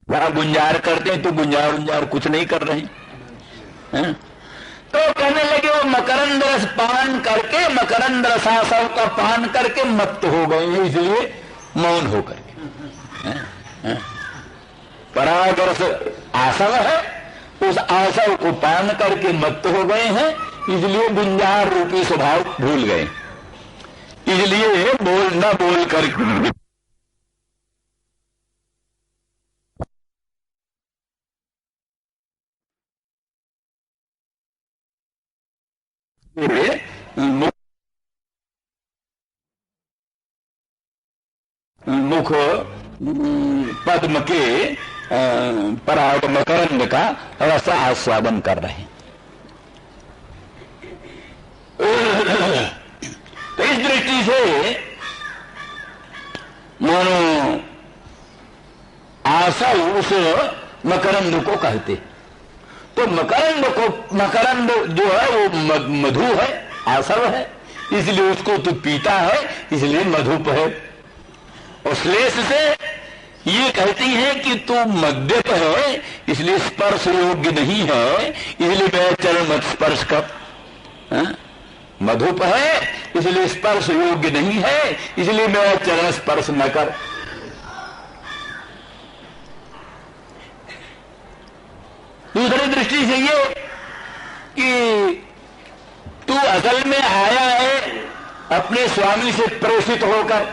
वहां गुंजार करते हैं तो गुंजार गुंजार कुछ नहीं कर रहे हैं। तो कहने लगे वो मकरंद रस पान करके, मकरंद रसासव का पान करके मत्त हो गए हैं, इसलिए मौन होकर के। पराग रस आसव है, उस आसव को पान करके मत्त हो गए हैं, इसलिए गुंजार रूपी स्वभाव भूल गए, इसलिए बोल न बोल कर मुख पद्म के पराग मकरंद का रस आस्वादन कर रहे हैं। तो इस दृष्टि से मानो आशा उस मकरंद को कहते, तो मकरंद जो है वो मधु है, आसव है, इसलिए उसको तो पीता है, इसलिए मधुप है। और श्लेष से ये कहती है कि तू मद्यप है, इसलिए स्पर्श योग्य नहीं है, इसलिए मैं चरण मत स्पर्श कर। मधुप है इसलिए स्पर्श योग्य नहीं है, इसलिए मैं चरण स्पर्श न कर। दूसरी दृष्टि से ये कि तू असल में आया है अपने स्वामी से प्रेषित होकर,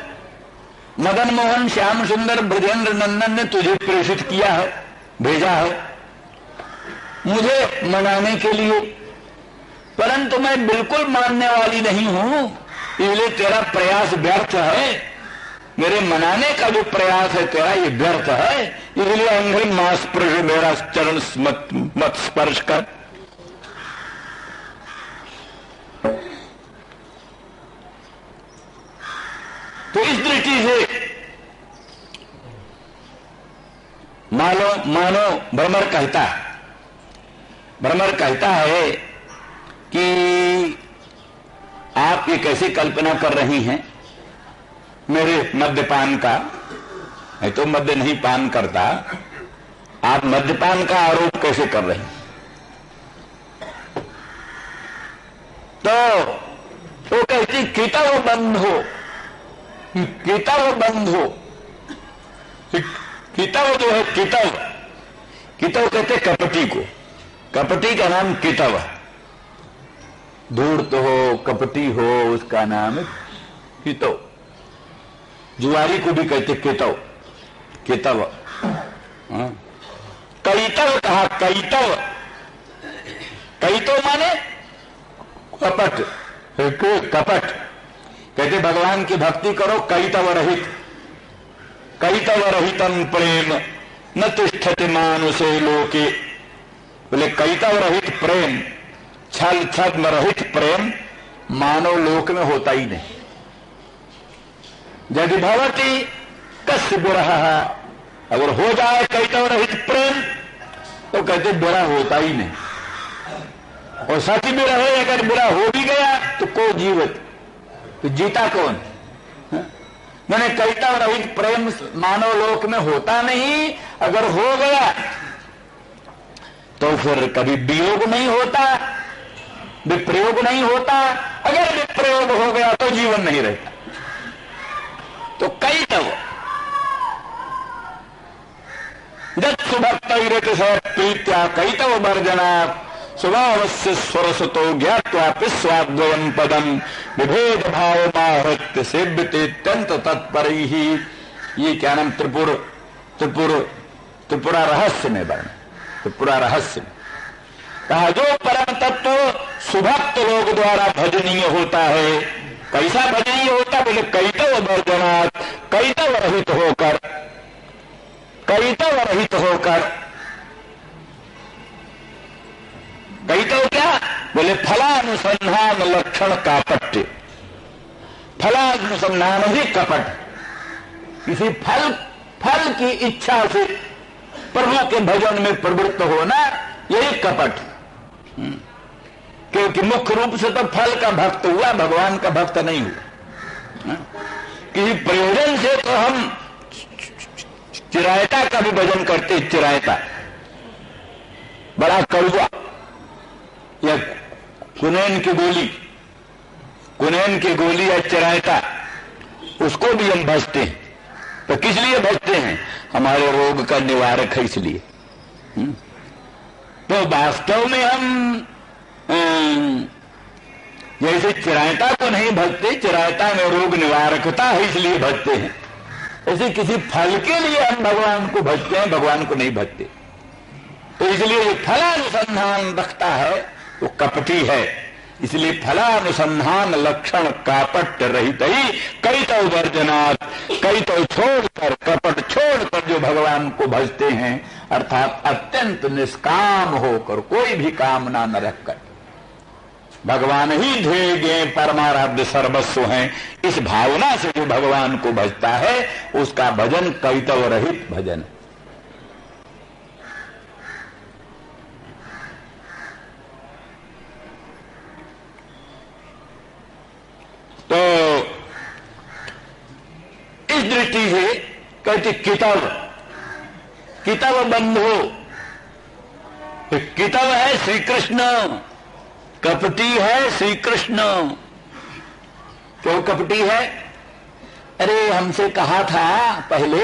मदन मोहन श्याम सुंदर ब्रजेंद्र नंदन ने तुझे प्रेषित किया है, भेजा है मुझे मनाने के लिए, परंतु मैं बिल्कुल मानने वाली नहीं हूं, इसलिए तेरा प्रयास व्यर्थ है। मेरे मनाने का जो प्रयास है तेरा ये व्यर्थ है, इसलिए अंग्रिम मां स्पर्श, मेरा चरण मत स्पर्श कर। तो इस दृष्टि से मानो भ्रमर कहता है कि आप ये कैसे कल्पना कर रही हैं मेरे मद्यपान का, मैं तो मद्य नहीं पान करता, आप मद्यपान का आरोप कैसे कर रहे हैं? तो वो कहती कितव बंध हो, कितव बंध हो। कितव जो है, कितव कहते कपटी को, कपटी का नाम कितव, धूर्त हो कपटी हो उसका नाम है कितव। जुआरी को भी कहते कितव, कितव। कैतव कहा, कैतव, कैतव माने कपट, कपट कहते भगवान की भक्ति करो कैतव रहित, कैतव रहितम प्रेम न तिष्ठति मानुषे लोके। बोले कैतव रहित प्रेम, छल छद्म रहित प्रेम मानव लोक में होता ही नहीं। यदि भवती कस्य विरह, अगर हो जाए कैतव रहित प्रेम तो कहते बुरा होता ही नहीं, और सच भी रहे अगर बुरा हो भी गया तो को जीवित, तो जीता कौन? मैंने कैतव रहित प्रेम मानव लोक में होता नहीं, अगर हो गया तो फिर कभी वियोग नहीं होता, विप्रयोग नहीं होता, अगर विप्रयोग हो गया तो जीवन नहीं रहता। तो कैतव दत्सु भक्तैरत प्रीत्या कैतव वर्जना स्वभावस्य स्वरसतो ज्ञात्वा पिस्वाद्वयम् पदम विभेद भाव माहृत्य सेव्यते अत्यंत तत्परैहि। ये क्या नाम त्रिपुरा रहस्य में वर्ण, त्रिपुरा रहस्य में कहा जो परम तत्व सुभक्त लोग द्वारा भजनीय होता है। कैसा भजनीय होता? बोले कैतव वर्जनात्, कैतव रहित होकर, कैतव रहित होकर। कैतव क्या? बोले फलानुसंधान लक्षण कापट्य, फलानुसंधान ही कपट, किसी फल की इच्छा से प्रभु के भजन में प्रवृत्त होना, यही कपट। क्योंकि मुख्य रूप से तो फल का भक्त हुआ, भगवान का भक्त नहीं हुआ। किसी प्रयोजन से तो हम चिरायता चिरायता का भी भजन करते, चिरायता बड़ा कड़वा, या कुनैन की गोली, कुनैन की गोली या चिरायता, उसको भी हम भजते हैं। तो किस लिए भजते हैं? हमारे रोग का निवारक है इसलिए। तो वास्तव में हम जैसे चिरायता को नहीं भजते, चिरायता में रोग निवारकता है इसलिए भजते हैं, ऐसे किसी फल के लिए हम भगवान को भजते हैं, भगवान को नहीं भजते। तो इसलिए ये फलानुसंधान रखता है वो कपटी है, इसलिए फलानुसंधान लक्षण कापट रहित ही कई तो वर्जनात्, कई तो छोड़कर, कपट छोड़कर जो भगवान को भजते हैं, अर्थात अत्यंत निष्काम होकर, कोई भी कामना न रखकर, भगवान ही ध्येय ज्ञेय परमाराध्य सर्वस्व हैं, इस भावना से जो भगवान को भजता है उसका भजन कैतव रहित भजन। तो इस दृष्टि से कहते कितव, कितव बंधु, कितव है श्री कृष्ण, कपटी है श्री कृष्ण। क्यों कपटी है? अरे हमसे कहा था पहले,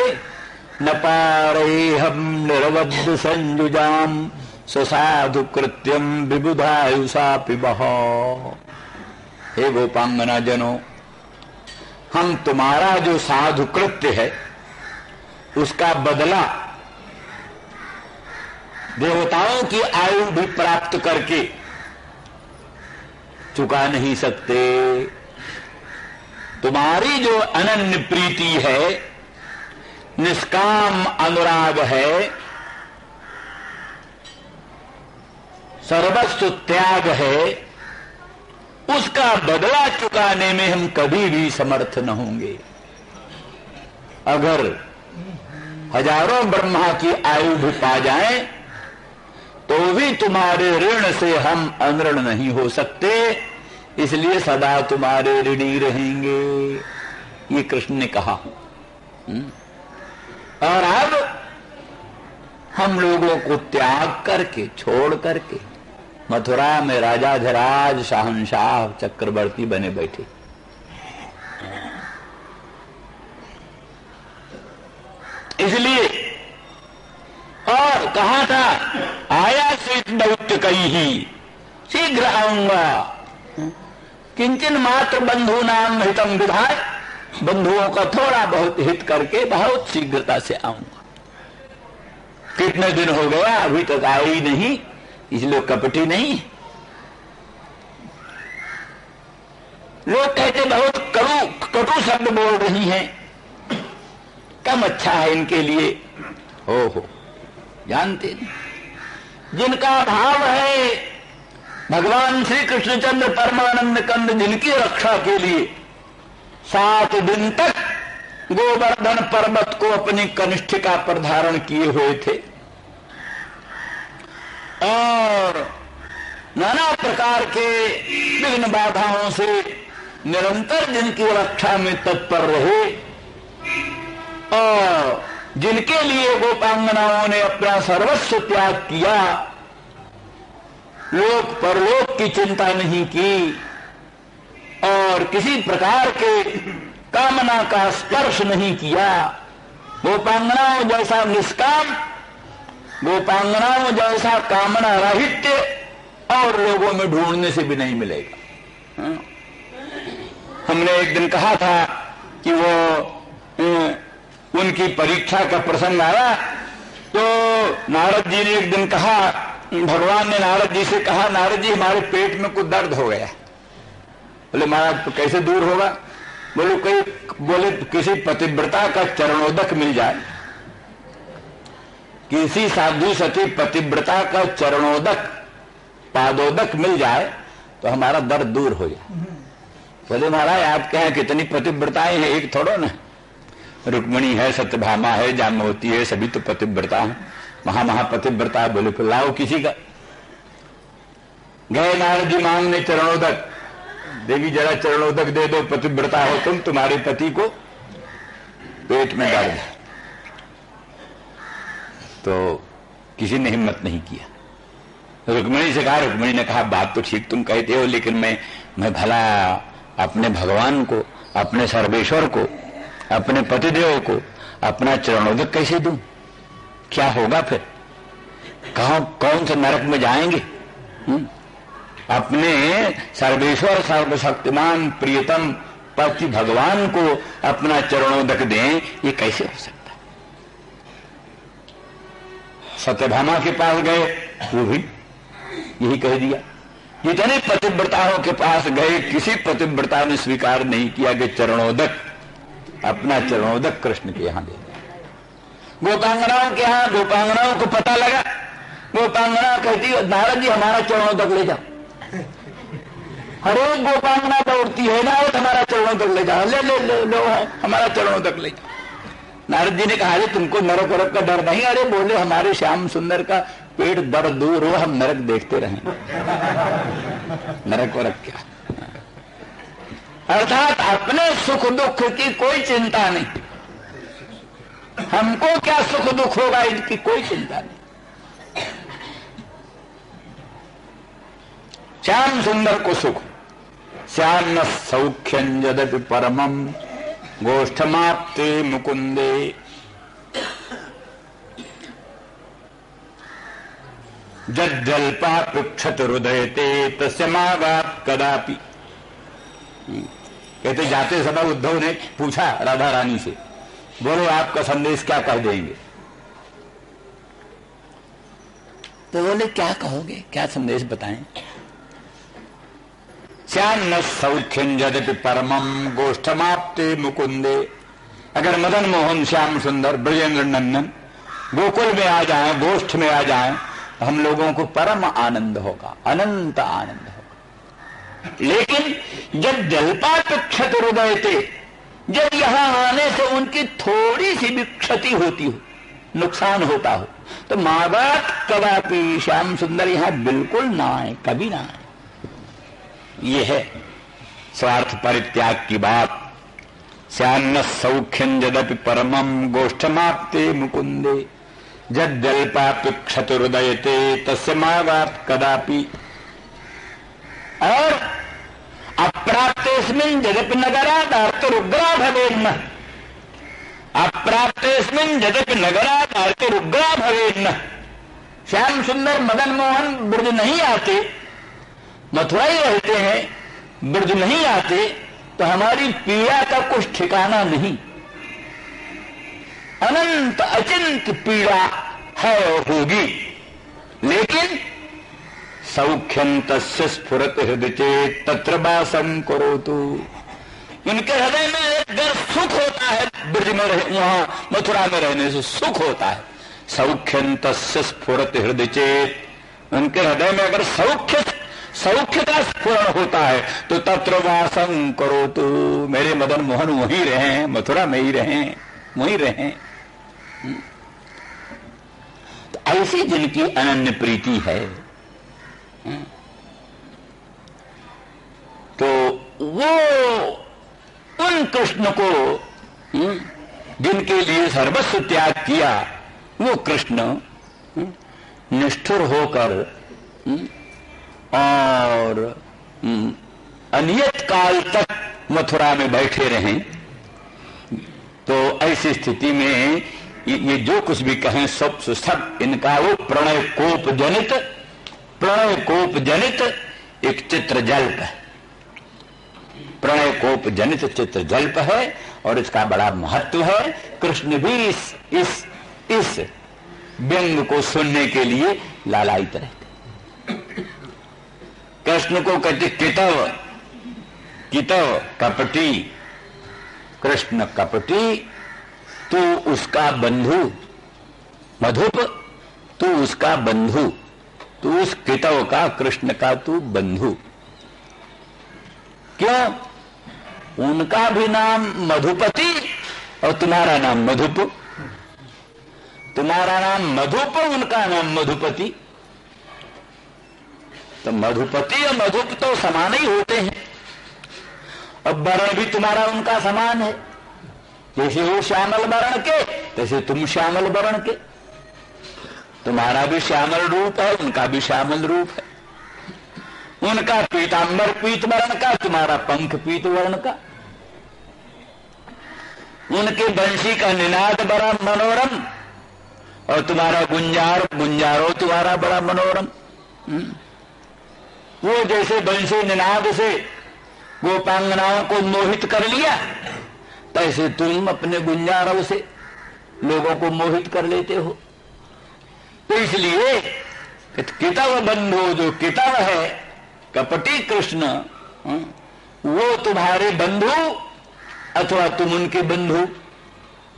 न पारे हम निरवध्य संयुजाम स्वसाधु कृत्यम विबुधायुषा पिबह। हे गोपांगना जनों, हम तुम्हारा जो साधु कृत्य है उसका बदला देवताओं की आयु भी प्राप्त करके चुका नहीं सकते। तुम्हारी जो अनन्य प्रीति है, निष्काम अनुराग है, सर्वस्व त्याग है, उसका बदला चुकाने में हम कभी भी समर्थ न होंगे। अगर हजारों ब्रह्मा की आयु भी पा जाएं तो भी तुम्हारे ऋण से हम अनऋण नहीं हो सकते, इसलिए सदा तुम्हारे ऋणी रहेंगे, ये कृष्ण ने कहा। और अब हम लोगों को त्याग करके, छोड़ करके मथुरा में राजाधिराज शाहनशाह चक्रवर्ती बने बैठे। इसलिए और कहा था, आया शीत दौत्य कई ही शीघ्र आऊंगा, किंचन मात्र बंधु नाम हितम विधाय, बंधुओं का थोड़ा बहुत हित करके बहुत शीघ्रता से आऊंगा। कितने दिन हो गया अभी तक आए ही नहीं, इसलिए कपटी नहीं। लोग कहते बहुत कटु शब्द बोल रही हैं, कम अच्छा है इनके लिए। हो जानते जिनका भाव है भगवान श्री कृष्णचंद्र परमानंद कंद, जिनकी रक्षा के लिए 7 दिन तक गोवर्धन पर्वत को अपनी कनिष्ठिका पर धारण किए हुए थे और नाना प्रकार के विघ्न बाधाओं से निरंतर जिनकी रक्षा में तत्पर रहे और जिनके लिए गोपांगनाओं ने अपना सर्वस्व त्याग किया, लोक परलोक की चिंता नहीं की और किसी प्रकार के कामना का स्पर्श नहीं किया, गोपांगनाओं जैसा निष्काम, गोपांगनाओं जैसा कामना राहित्य और लोगों में ढूंढने से भी नहीं मिलेगा। हमने एक दिन कहा था कि वो उनकी परीक्षा का प्रसंग आया तो नारद जी ने एक दिन कहा, भगवान ने नारद जी से कहा, नारद जी हमारे पेट में कुछ दर्द हो गया। बोले महाराज तो कैसे दूर होगा? बोले किसी पतिव्रता का चरणोदक मिल जाए, किसी साधु सती पतिव्रता का चरणोदक पादोदक मिल जाए तो हमारा दर्द दूर हो जाए। बोले महाराज आप क्या है, कितनी पतिव्रताएं हैं, एक थोड़ो ना, रुक्मणी है, सत्यभामा है, जामवती है, सभी तो पतिव्रता है, महापतिव्रता है। बोले फिर लाओ किसी का। गए नारद जी मांगने चरणोदक, देवी जरा चरणोदक दे दो, पतिव्रता हो तुम, तुम्हारे पति को पेट में दर्द है। तो किसी ने हिम्मत नहीं किया। रुक्मिणी से कहा, रुक्मिणी ने कहा बात तो ठीक तुम कहते हो, लेकिन मैं भला अपने भगवान को, अपने सर्वेश्वर को, अपने पतिदेव को अपना चरणोदक कैसे दूं? क्या होगा फिर? कौन से नरक में जाएंगे? अपने सर्वेश्वर सर्वशक्तिमान प्रियतम पति भगवान को अपना चरणोदक दें, ये कैसे हो सकता है? सत्यभामा के पास गए, वो भी यही कह दिया। जितने पतिव्रताओं के पास गए, किसी पतिव्रता ने स्वीकार नहीं किया कि चरणोदक, अपना चरणोदक कृष्ण के यहां दे। गोपांगनाओं के यहां, गोपांगनाओं को पता लगा, गोपांगना कहती नारद जी हमारा चरणोदक ले जाओ। हर एक गोपांगना दौड़ती है, नारद हमारा चरणोदक ले जाओ, ले ले ले लो हमारा चरणोदक ले जाओ। नारद जी ने कहा तुमको नरक वरक का डर नहीं? अरे बोले हमारे श्याम सुंदर का पेट दर्द दूर हो, हम नरक देखते रहें। नरक वरक क्या? अर्थात अपने सुख दुख की कोई चिंता नहीं, हमको क्या सुख दुख होगा इनकी कोई चिंता नहीं। श्याम सुंदर को सुख, श्याम सौख्यं यदपि परमं गोष्ठमाप्ते मुकुंदे। जज्जल्पा पृक्षत हृदयते तस्य मागात् कदापि। कहते जाते समय उद्धव ने पूछा राधा रानी से, बोलो आपका संदेश क्या कह देंगे? तो बोले क्या कहोगे, क्या संदेश बताएं? श्याम न सौख्यं यद्यपि परमं गोष्ठमाप्ते मुकुंदे। अगर मदन मोहन श्याम सुंदर ब्रजेंद्र नंदन गोकुल में आ जाएं, गोष्ठ में आ जाएं, हम लोगों को परम आनंद होगा, अनंत आनंद होगा। लेकिन जब जल्पापेक्षत हृदय थे, जब यहां आने से उनकी थोड़ी सी भी क्षति होती हो, नुकसान होता हो, तो मागात कदापि श्याम सुंदर यहां बिल्कुल ना आए, कभी ना आए। ये है स्वार्थ परित्याग की बात। श्याम सौख्यं यदपि परमं गोष्ठमाप्ते मुकुंदे जज्जल्पापेक्षत हृदयते तस्य मागात् कदापि। और अप्राप्तेस्मिन् यद्यपि नगरात् अर्तरुग्रा भवेन्न, अप्राप्तेस्मिन् यद्यपि नगरात् अर्तरुग्रा भवेन्न। श्याम सुंदर मदन मोहन ब्रज नहीं आते, मथुरा ही रहते हैं, ब्रज नहीं आते, तो हमारी पीड़ा का कुछ ठिकाना नहीं। अनंत अचिंत पीड़ा है और होगी। लेकिन सौख्यं तस्य स्फुरत हृदय चेत तत्र वासं करोतु। उनके हृदय में एक डर सुख होता है, ब्रज में वहां मथुरा में रहने से सुख होता है। सौख्यं तस्य स्फुरत हृदय चेत, उनके हृदय में अगर सौख्य का स्फुरण होता है तो तत्र वासं करोतु। मेरे मदन मोहन वहीं रहें, मथुरा में ही रहें, वहीं रहें। तो ऐसी जिनकी अनन्य प्रीति है, तो वो उन कृष्ण को, जिनके लिए सर्वस्व त्याग किया, वो कृष्ण निष्ठुर होकर और अनियत काल तक मथुरा में बैठे रहें। तो ऐसी स्थिति में ये जो कुछ भी कहें सब इनका वो प्रणय कोप जनित एक चित्र जल्प है, प्रणय कोप जनित चित्र जल्प है और इसका बड़ा महत्व है। कृष्ण भी इस व्यंग को सुनने के लिए लालायित रहते। कृष्ण को कहते कितव कपटी, कृष्ण कपटी, तू उसका बंधु, मधुप तू उसका बंधु, तू उस कितव का, कृष्ण का तू बंधु। क्यों? उनका भी नाम मधुपति और तुम्हारा नाम मधुप, तुम्हारा नाम मधुप, उनका नाम मधुपति। तो मधुपति और मधुप तो समान ही होते हैं, अब वर्ण भी तुम्हारा उनका समान है। जैसे वो श्यामल वर्ण के, तैसे तुम श्यामल वर्ण के। तुम्हारा भी श्यामल रूप है, उनका भी श्यामल रूप है। उनका पीतांबर पीत वर्ण का, तुम्हारा पंख पीत वर्ण का। उनके बंशी का निनाद बड़ा मनोरम और तुम्हारा गुंजारो तुम्हारा बड़ा मनोरम। वो जैसे बंशी निनाद से गोपांगनाओं को मोहित कर लिया, तैसे तुम अपने गुंजारों से लोगों को मोहित कर लेते हो। तो इसलिए कितव बंधु, जो कितव है कपटी कृष्ण, वो तुम्हारे बंधु अथवा तुम उनके बंधु।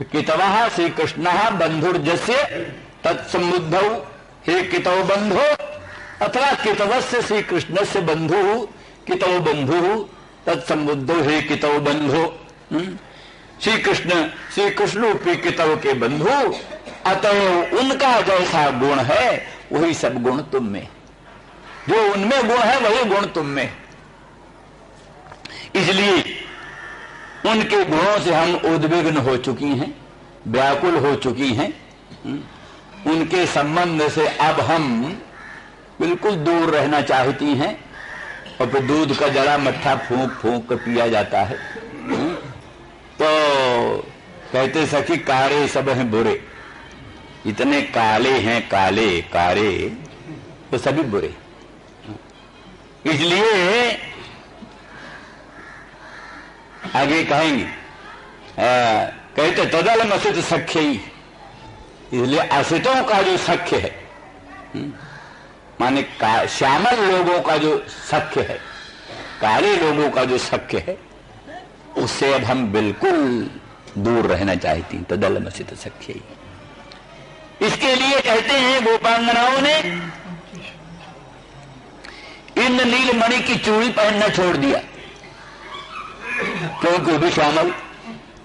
कितवः श्री कृष्णः बंधुर्जस्य तत्समुद्धौ, हे कितव बंधो अथवा कितवस्य श्री कृष्णस्य बंधु कितव बंधु तत्समुद्धौ, हे कितव बंधो। श्री कृष्ण रूपी कितव के बंधु, अतः उनका जैसा गुण है वही सब गुण तुम में, जो उनमें गुण है वही गुण तुम में। इसलिए उनके गुणों से हम उद्विग्न हो चुकी हैं, व्याकुल हो चुकी हैं। उनके संबंध से अब हम बिल्कुल दूर रहना चाहती हैं और फिर दूध का जरा मट्ठा फूंक फूंक कर पिया जाता है। तो कहते सखी कारे सब हैं बुरे, इतने काले हैं काले कारे, तो सभी बुरे। इसलिए आगे कहेंगे, कहते तदल मसित सख्य ही, इसलिए असितों का जो सख्य है, माने श्यामल लोगों का जो सख्य है, काले लोगों का जो सख्य है, उससे अब हम बिल्कुल दूर रहना चाहती हैं। तदल मसित सख्य ही। इसके लिए कहते हैं गोपांगनाओं ने इंद्र नील मणि की चूड़ी पहनना छोड़ दिया, क्योंकि भी श्यामल,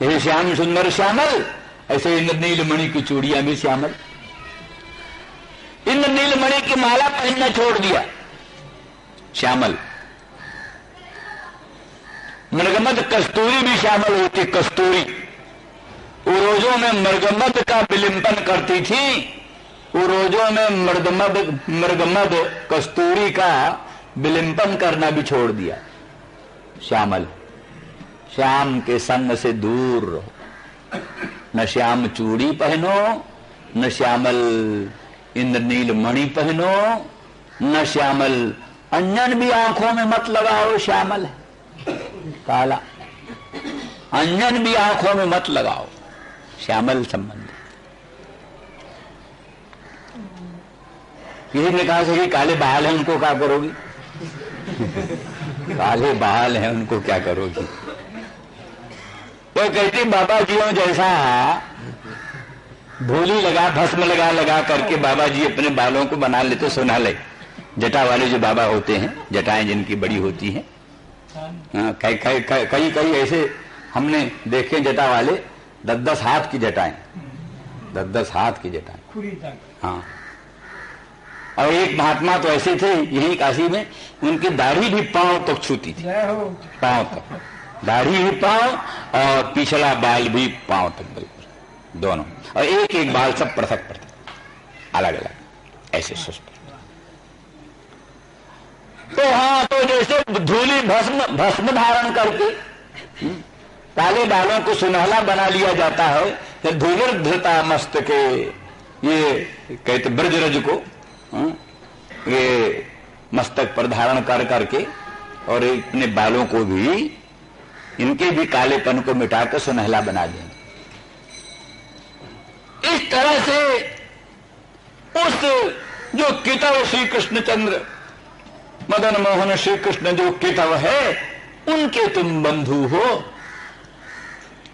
ये श्याम सुंदर श्यामल, ऐसे इंद्र नील मणि की चूड़ियां भी श्यामल। इंद्र नील मणि की माला पहनना छोड़ दिया, श्यामल। मृगमद कस्तूरी भी श्यामल होती, कस्तूरी उरोजों में मृगमद का विलिंपन करती थी, उरोजों में मृगमद कस्तूरी का विलिंपन करना भी छोड़ दिया, श्यामल। श्याम के संग से दूर रहो, न श्याम चूड़ी पहनो, न श्यामल इंद्रनील मणि पहनो, न श्यामल अंजन भी आंखों में मत लगाओ, श्यामल है काला, अंजन भी आंखों में मत लगाओ, श्यामल संबंध। किसी ने कहा कि काले बाल हैं उनको क्या करोगी? काले बाल हैं उनको क्या करोगी? तो कहती बाबा जियों जैसा धूली लगा भस्म लगा लगा करके बाबा जी अपने बालों को बना लेते सुना ले। जटा वाले जो बाबा होते हैं, जटाएं जिनकी बड़ी होती हैं, कई ऐसे हमने देखे जटा वाले 10-10 हाथ की जटाएं, 10-10 हाथ की जटाएं। हाँ, और एक महात्मा तो ऐसे थे यही काशी में, उनकी दाढ़ी भी पांव तक छूती थी, पांव तक दाढ़ी भी पांव और पिछला बाल भी पांव तक, बिल्कुल दोनों, और एक एक बाल सब पृथक पृथक अलग अलग ऐसे सुस्त। तो हाँ, तो जैसे धूली भस्म धारण करके काले बालों को सुनहला बना लिया जाता है, तो धूलिर धृता मस्तके, ये कहते ब्रजरज को ये मस्तक पर धारण कर करके और अपने बालों को भी, इनके भी कालेपन को मिटाकर सुनहला बना देंगे। इस तरह से उस जो कितव श्री कृष्णचंद्र मदन मोहन श्री कृष्ण जो कितव है, उनके तुम बंधु हो,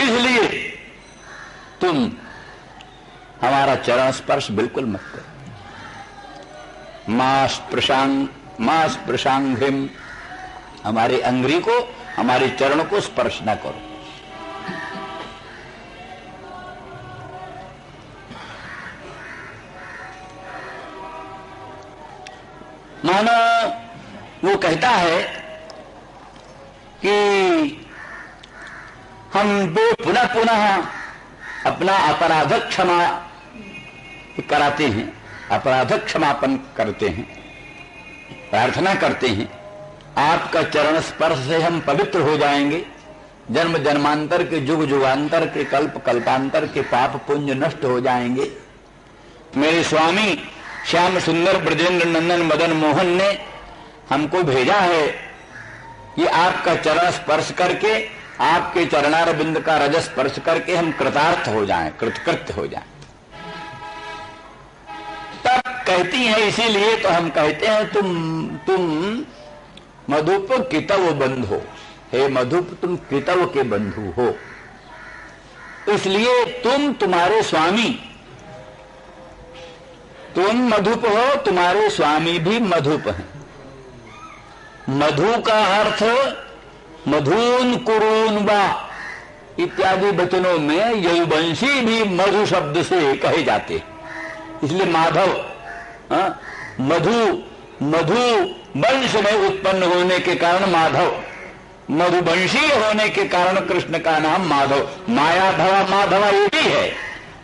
इसलिए तुम हमारा चरण स्पर्श बिल्कुल मत करो। मास प्रशांघ्रिम, हमारे अंगुरी को, हमारे चरण को स्पर्श न करो। मानो वो कहता है कि हम दो पुनः पुनः अपना अपराध क्षमा कराते हैं, अपराध क्षमापन करते हैं, प्रार्थना करते हैं। आपका चरण स्पर्श से हम पवित्र हो जाएंगे, जन्म जन्मांतर के, युग युगांतर के, कल्प कल्पांतर के पाप पुण्य नष्ट हो जाएंगे। मेरे स्वामी श्याम सुंदर ब्रजेंद्र नंदन मदन मोहन ने हमको भेजा है कि आपका चरण स्पर्श करके, आपके चरणारविंद का रज स्पर्श करके हम कृतार्थ हो जाएं, कृतकृत्य हो जाएं। तब कहती हैं, इसीलिए तो हम कहते हैं तुम मधुप कितव बंधु, हे मधुप तुम कितव के बंधु हो, इसलिए तुम्हारे स्वामी, तुम मधुप हो, तुम्हारे स्वामी भी मधुप हैं। मधु का अर्थ मधुन कुरून वा इत्यादि वचनों में यदुवंशी भी मधु शब्द से कहे जाते, इसलिए माधव मधु वंश में उत्पन्न होने के कारण माधव, मधुवंशी होने के कारण कृष्ण का नाम माधव। माया धवा माधवा ये भी है,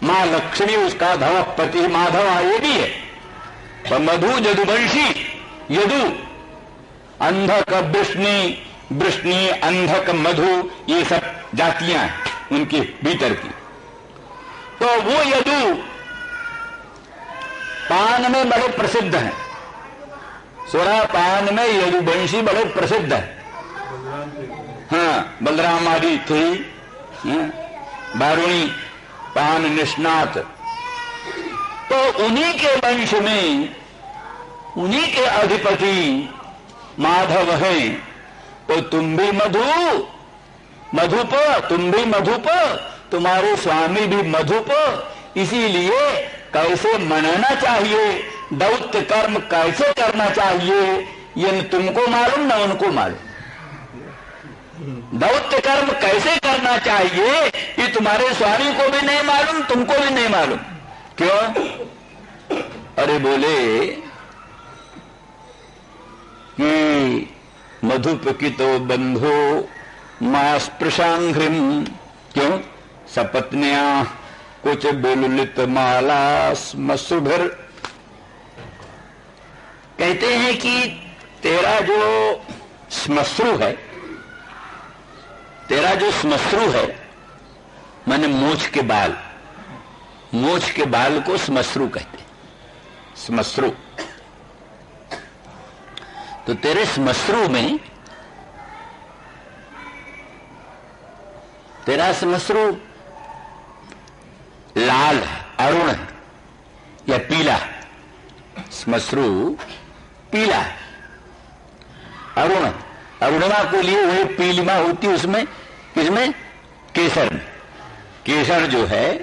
मां लक्ष्मी उसका धवा पति माधवा ये भी है। पर मधु यदुवंशी, यदु अंधक वृष्णि अंधक मधु ये सब जातियां हैं उनके भीतर की। तो वो यदु पान में बड़े प्रसिद्ध हैं, सोरा पान में यदुवंशी बड़े प्रसिद्ध है। हाँ, बलराम आदि थे, बारुणी पान निष्णात, तो उन्हीं के वंश में उन्हीं के अधिपति माधव हैं। तो तुम भी मधुप, तुम भी मधुप, तुम्हारे स्वामी भी मधुप, इसीलिए कैसे मनाना चाहिए, दौत्य कर्म कैसे करना चाहिए, ये न तुमको मालूम न उनको मालूम। दौत्य कर्म कैसे करना चाहिए ये तुम्हारे स्वामी को भी नहीं मालूम, तुमको भी नहीं मालूम। क्यों? अरे बोले कि मधुप की तो बंधो मां स्पृशांघ्रिम, क्यों? सपत्न्या कुछ बिलुलित माला स्मसुभिर। कहते हैं कि तेरा जो श्मश्रु है, तेरा जो श्मश्रु है माने मोछ के बाल, मोछ के बाल को श्मश्रु कहते हैं, श्मश्रु। तो तेरे श्मश्रु में, तेरा श्मश्रु लाल है, अरुण है या पीला, श्मश्रु पीला है, अरुण है। अरुणिमा को लिए वही पीलिमा होती उसमें, किसमें? केसर में। केसर जो है,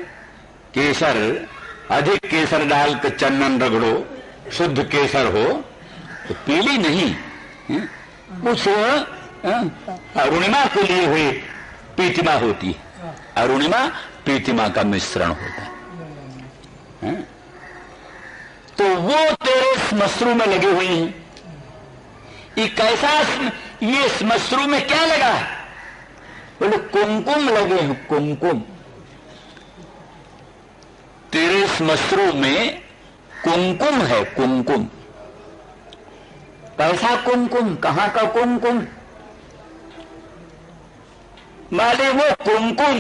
केसर अधिक केसर डाल के चंदन रगड़ो, शुद्ध केसर हो तो पीली नहीं, कुछ अरुणिमा को लिए हुई पीतिमा होती है। अरुणिमा पीतिमा का मिश्रण होता है। तो वो तेरे श्मश्रु में लगे हुए हैं। ये कैसा, ये श्मश्रु में क्या लगा है? बोले कुमकुम लगे हैं, कुमकुम। तेरे श्मश्रु में कुमकुम है, कुमकुम। कैसा कुमकुम? कहां का कुमकुम? माले वो कुमकुम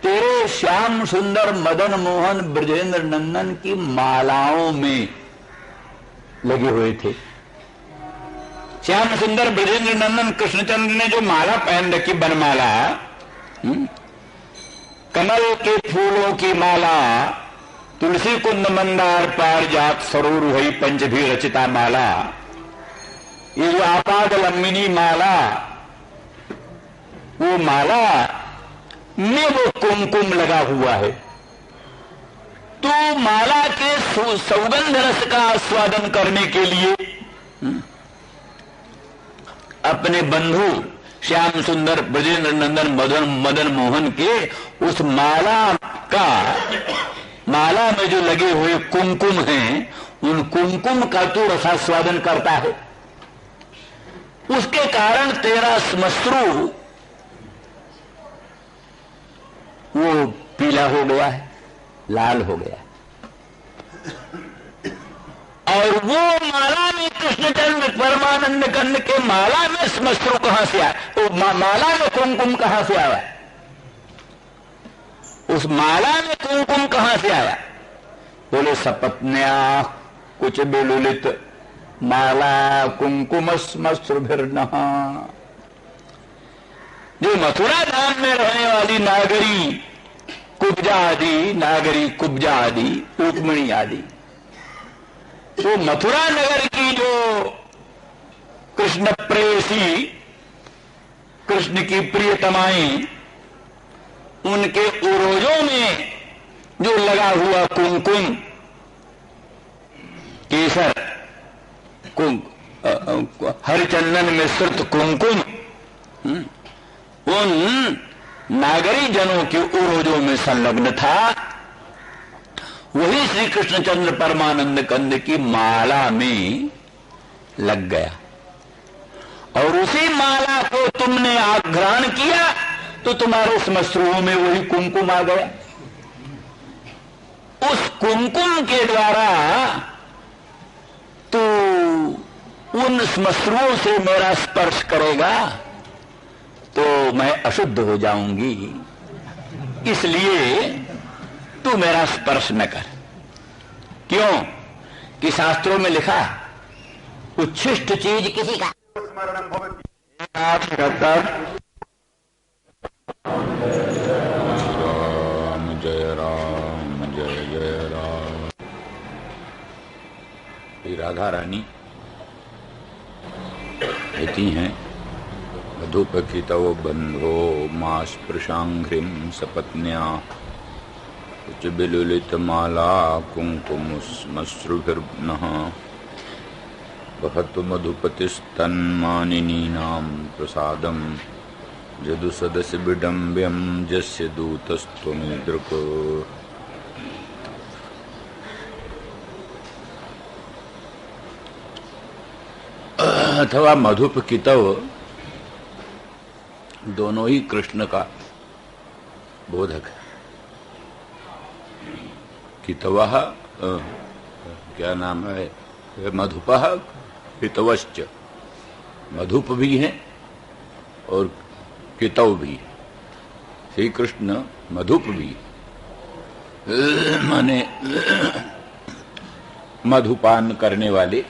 तेरे श्याम सुंदर मदन मोहन ब्रजेंद्र नंदन की मालाओं में लगे हुए थे। श्याम सुंदर ब्रजेंद्र नंदन कृष्णचंद्र ने जो माला पहन रखी, बनमाला, कमल के फूलों की माला, तुलसी कुंद मंदार पारिजात सरोरु है पंचभी रचिता माला, ये जो आपाद लंबिनी माला, वो माला में वो कुमकुम लगा हुआ है। तो माला के सौगंध रस का आस्वादन करने के लिए अपने बंधु श्याम सुंदर ब्रजेंद्र नंदन मदन मोहन के उस माला में जो लगे हुए कुमकुम हैं, उन कुमकुम का तो रसास्वादन करता है। उसके कारण तेरा श्मश्रु वो पीला हो गया है, लाल हो गया है। और वो माला में कृष्णचंद्र परमानंद कंद के माला में श्मश्रु कहां से आया? तो माला में कुमकुम कहां से आया? उस माला में कुमकुम कहां से आया? बोले सपत्न्या कुछ बिलुलित माला कुमकुम श्मश्रुभिर्नः। जो मथुरा धाम में रहने वाली नागरी कुब्जा आदि रुक्मिणी आदि, तो मथुरा नगर की जो कृष्ण प्रेयसी, कृष्ण की प्रियतमाएं, उनके उरोजों में जो लगा हुआ कुमकुम, केसर हरिचंदन मिश्रित कुमकुम, उन नागरी जनों के उरोजों में संलग्न था। वही श्री कृष्णचंद्र परमानंद कंद की माला में लग गया, और उसी माला को तुमने आघ्राण किया तो तुम्हारे श्मश्रुओं में वही कुमकुम आ गया। उस कुमकुम के द्वारा तू उन श्मश्रुओं से मेरा स्पर्श करेगा तो मैं अशुद्ध हो जाऊंगी, इसलिए तू मेरा स्पर्श न कर। क्यों कि शास्त्रों में लिखा उच्छिष्ट चीज किसी का स्मरण भवति। राम जय राम जय जय राम। राधा रानी कहती हैं मधुपखितौ बंधो मां स्पृशांघ्रिं सपत्न्या उच्च बिलुलित माला कुंकुम श्मश्रुभिर्नः वहतु मधुपतिस्तन्मानिनीनां प्रसादं यदु सदस्य विडम्ब्यं जस्य दूतस्त्वमीदृक्। अथवा मधुपखितौ दोनों ही कृष्ण का बोधक है। कितवः क्या नाम है? मधुपः कितवश्च, मधुप भी है और कितव भी। श्री कृष्ण मधुप भी माने मधुपान करने वाले,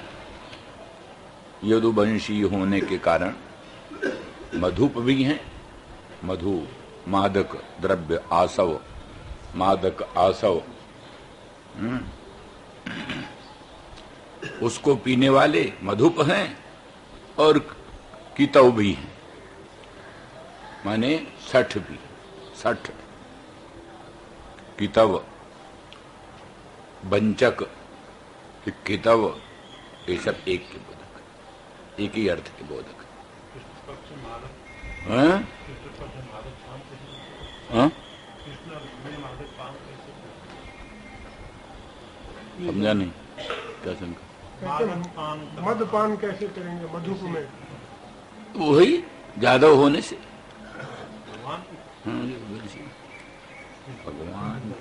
यदुवंशी होने के कारण मधुप भी हैं। मधु मादक द्रव्य, आसव, मादक आसव, उसको पीने वाले मधुप हैं और कितव भी हैं, माने सठ भी, सठ कितव, बंचक कितव, ये सब एक के बोधक, एक ही अर्थ के बोधक। समझा नहीं क्या शंका? मधुपान कैसे करेंगे मधुप में? वही ज्यादा होने से भगवान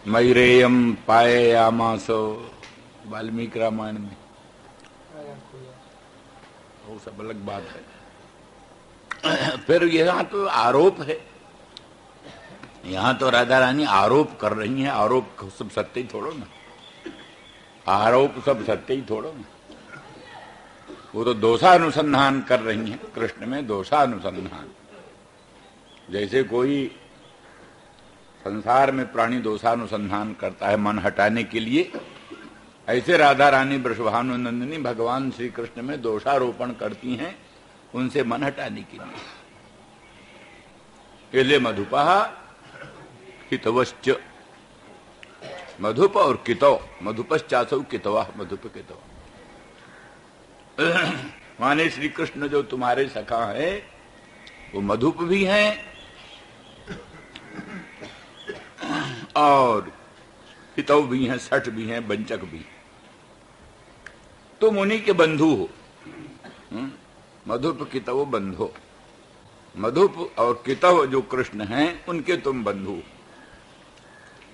मैरेयम पायामासो, वाल्मीकि रामायण में, वो सब अलग बात है। फिर यहाँ तो आरोप है, यहाँ तो राधा रानी आरोप कर रही हैं। आरोप सब सत्य ही थोड़ो ना, आरोप सब सत्य ही थोड़ो ना, वो तो दोषानुसंधान कर रही हैं कृष्ण में, दोषानुसंधान। जैसे कोई संसार में प्राणी दोषानुसंधान करता है मन हटाने के लिए, ऐसे राधा रानी वृषभानुनंदिनी भगवान श्री कृष्ण में दोषारोपण करती हैं उनसे मन हटाने के लिए। इसलिए मधुपः कितवश्च, मधुप और कितव, मधुपश्चासौ कितवः, मधुप कितव। माने श्री कृष्ण जो तुम्हारे सखा है वो मधुप भी हैं और कितव भी हैं, सठ भी हैं, बंचक भी। तुम उन्हीं के बंधु हो। मधुप कितव बंधो, मधुप और कितव जो कृष्ण हैं उनके तुम बंधु।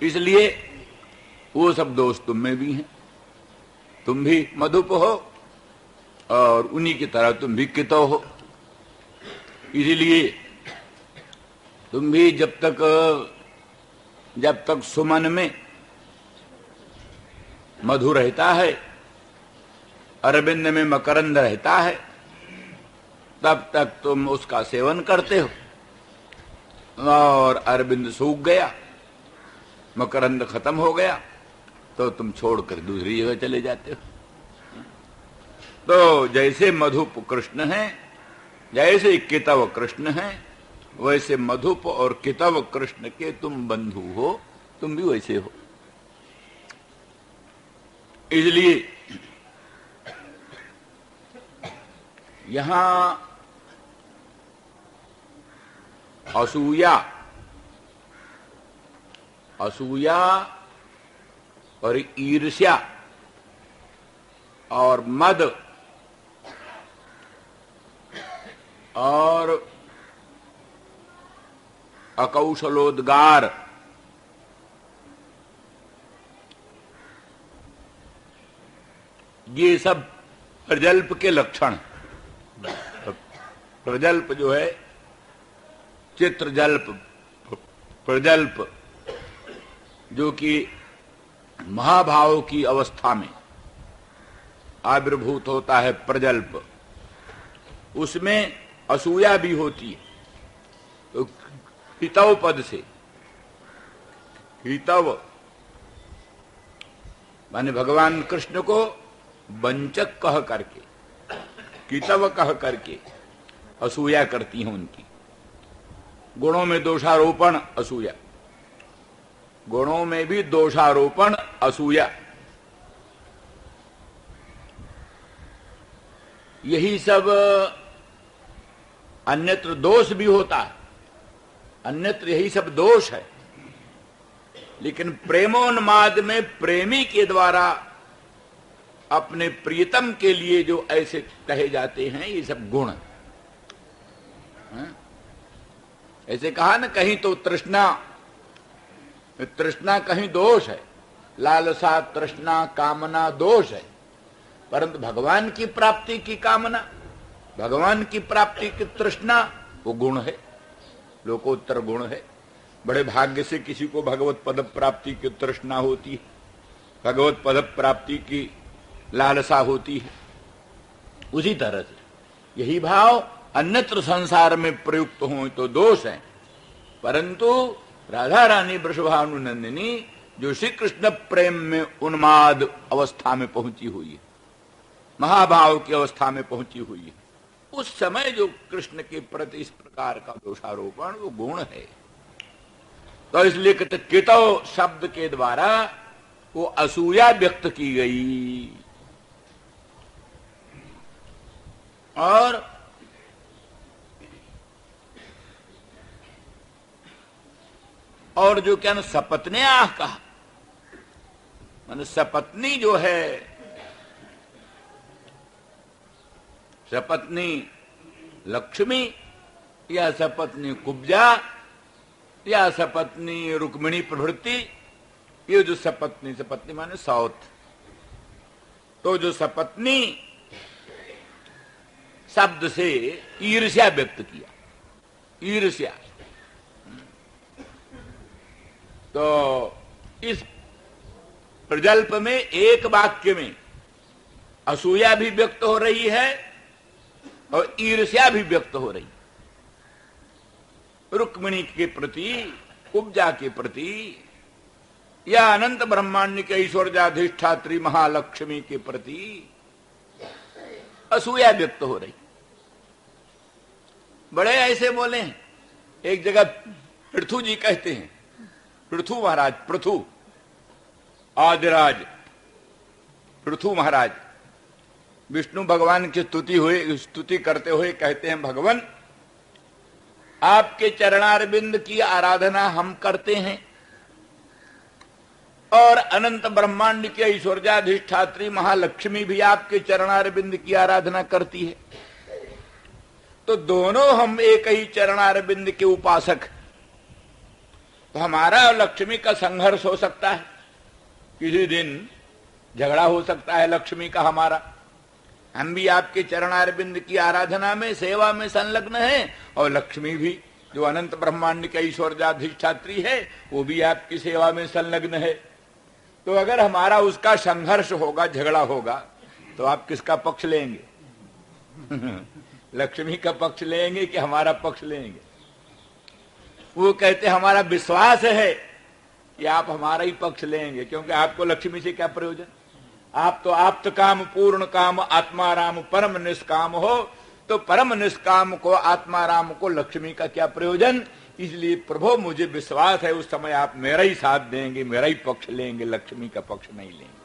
इसलिए वो सब दोष तुम में भी हैं। तुम भी मधुप हो और उन्हीं की तरह तुम भी कितो हो। इसीलिए तुम भी जब तक सुमन में मधु रहता है, अरविंद में मकरंद रहता है, तब तक तुम उसका सेवन करते हो। और अरविंद सूख गया, मकरंद खत्म हो गया, तो तुम छोड़कर दूसरी जगह चले जाते हो। तो जैसे मधुप कृष्ण हैं, जैसे कितव कृष्ण हैं, वैसे मधुप और कितव कृष्ण के तुम बंधु हो, तुम भी वैसे हो। इसलिए यहां असूया और ईर्ष्या और मद और अकौशलोद्गार, ये सब प्रजल्प के लक्षण। प्रजल्प जो है, चित्रजल्प, प्रजल्प जो कि महाभाव की अवस्था में आविर्भूत होता है, प्रजल्प, उसमें असूया भी होती है। तो हितव पद से, हितव माने भगवान कृष्ण को वंचक कह करके, कितव कह करके असूया करती हैं उनकी। गुणों में दोषारोपण असूया, गुणों में भी दोषारोपण असूया। यही सब अन्यत्र दोष भी होता है, अन्यत्र यही सब दोष है। लेकिन प्रेमोन्माद में प्रेमी के द्वारा अपने प्रियतम के लिए जो ऐसे कहे जाते हैं, ये सब गुण। ऐसे कहा ना, कहीं तो तृष्णा, तृष्णा कहीं दोष है, लालसा तृष्णा कामना दोष है, परंतु भगवान की प्राप्ति की कामना, भगवान की प्राप्ति की तृष्णा, वो गुण है, लोकोत्तर गुण है। बड़े भाग्य से किसी को भगवत पद प्राप्ति की तृष्णा होती है, भगवत पद प्राप्ति की लालसा होती है। उसी तरह से यही भाव अन्यत्र संसार में प्रयुक्त हो तो दोष है, परंतु राधा रानी वृषभानुनंदिनी जो श्री कृष्ण प्रेम में उन्माद अवस्था में पहुंची हुई है, महाभाव की अवस्था में पहुंची हुई है, उस समय जो कृष्ण के प्रति इस प्रकार का दोषारोपण, वो गुण है। तो इसलिए कितव शब्द के द्वारा वो असूया व्यक्त की गई। और जो क्या ना सपत्ने आह कहा, माने सपत्नी जो है, सपत्नी लक्ष्मी या सपत्नी कुब्जा या सपत्नी रुक्मिणी प्रभृति, ये जो सपत्नी, सपत्नी माने साउथ, तो जो सपत्नी शब्द से ईर्ष्या व्यक्त किया, ईर्ष्या। तो इस प्रजल्प में एक वाक्य में असूया भी व्यक्त हो रही है और ईर्ष्या भी व्यक्त हो रही है, रुक्मिणी के प्रति, कुब्जा के प्रति, या अनंत ब्रह्मांड के ऐश्वर्याधिष्ठात्री महालक्ष्मी के प्रति असूया व्यक्त हो रही। बड़े ऐसे बोले हैं, एक जगह पृथु जी कहते हैं, पृथु महाराज, पृथु आदिराज पृथु महाराज विष्णु भगवान की स्तुति करते हुए कहते हैं, भगवान आपके चरणारविंद की आराधना हम करते हैं और अनंत ब्रह्मांड के ऐश्वर्याधिष्ठात्री महालक्ष्मी भी आपके चरणारविंद की आराधना करती है, तो दोनों हम एक ही चरणारविंद के उपासक, तो हमारा और लक्ष्मी का संघर्ष हो सकता है, किसी दिन झगड़ा हो सकता है लक्ष्मी का हमारा। हम भी आपके चरणारविंद की आराधना में, सेवा में संलग्न हैं, और लक्ष्मी भी जो अनंत ब्रह्मांड के ऐश्वर्याधिष्ठात्री है वो भी आपकी सेवा में संलग्न है। तो अगर हमारा उसका संघर्ष होगा, झगड़ा होगा, तो आप किसका पक्ष लेंगे? लक्ष्मी का पक्ष लेंगे कि हमारा पक्ष लेंगे? वो कहते हमारा विश्वास है कि आप हमारा ही पक्ष लेंगे, क्योंकि आपको लक्ष्मी से क्या प्रयोजन? आप तो आप्त काम, पूर्ण काम, आत्मा राम परम निष्काम हो, तो परम निष्काम को, आत्मा राम को लक्ष्मी का क्या प्रयोजन? इसलिए प्रभु मुझे विश्वास है उस समय आप मेरा ही साथ देंगे, मेरा ही पक्ष लेंगे, लक्ष्मी का पक्ष नहीं लेंगे।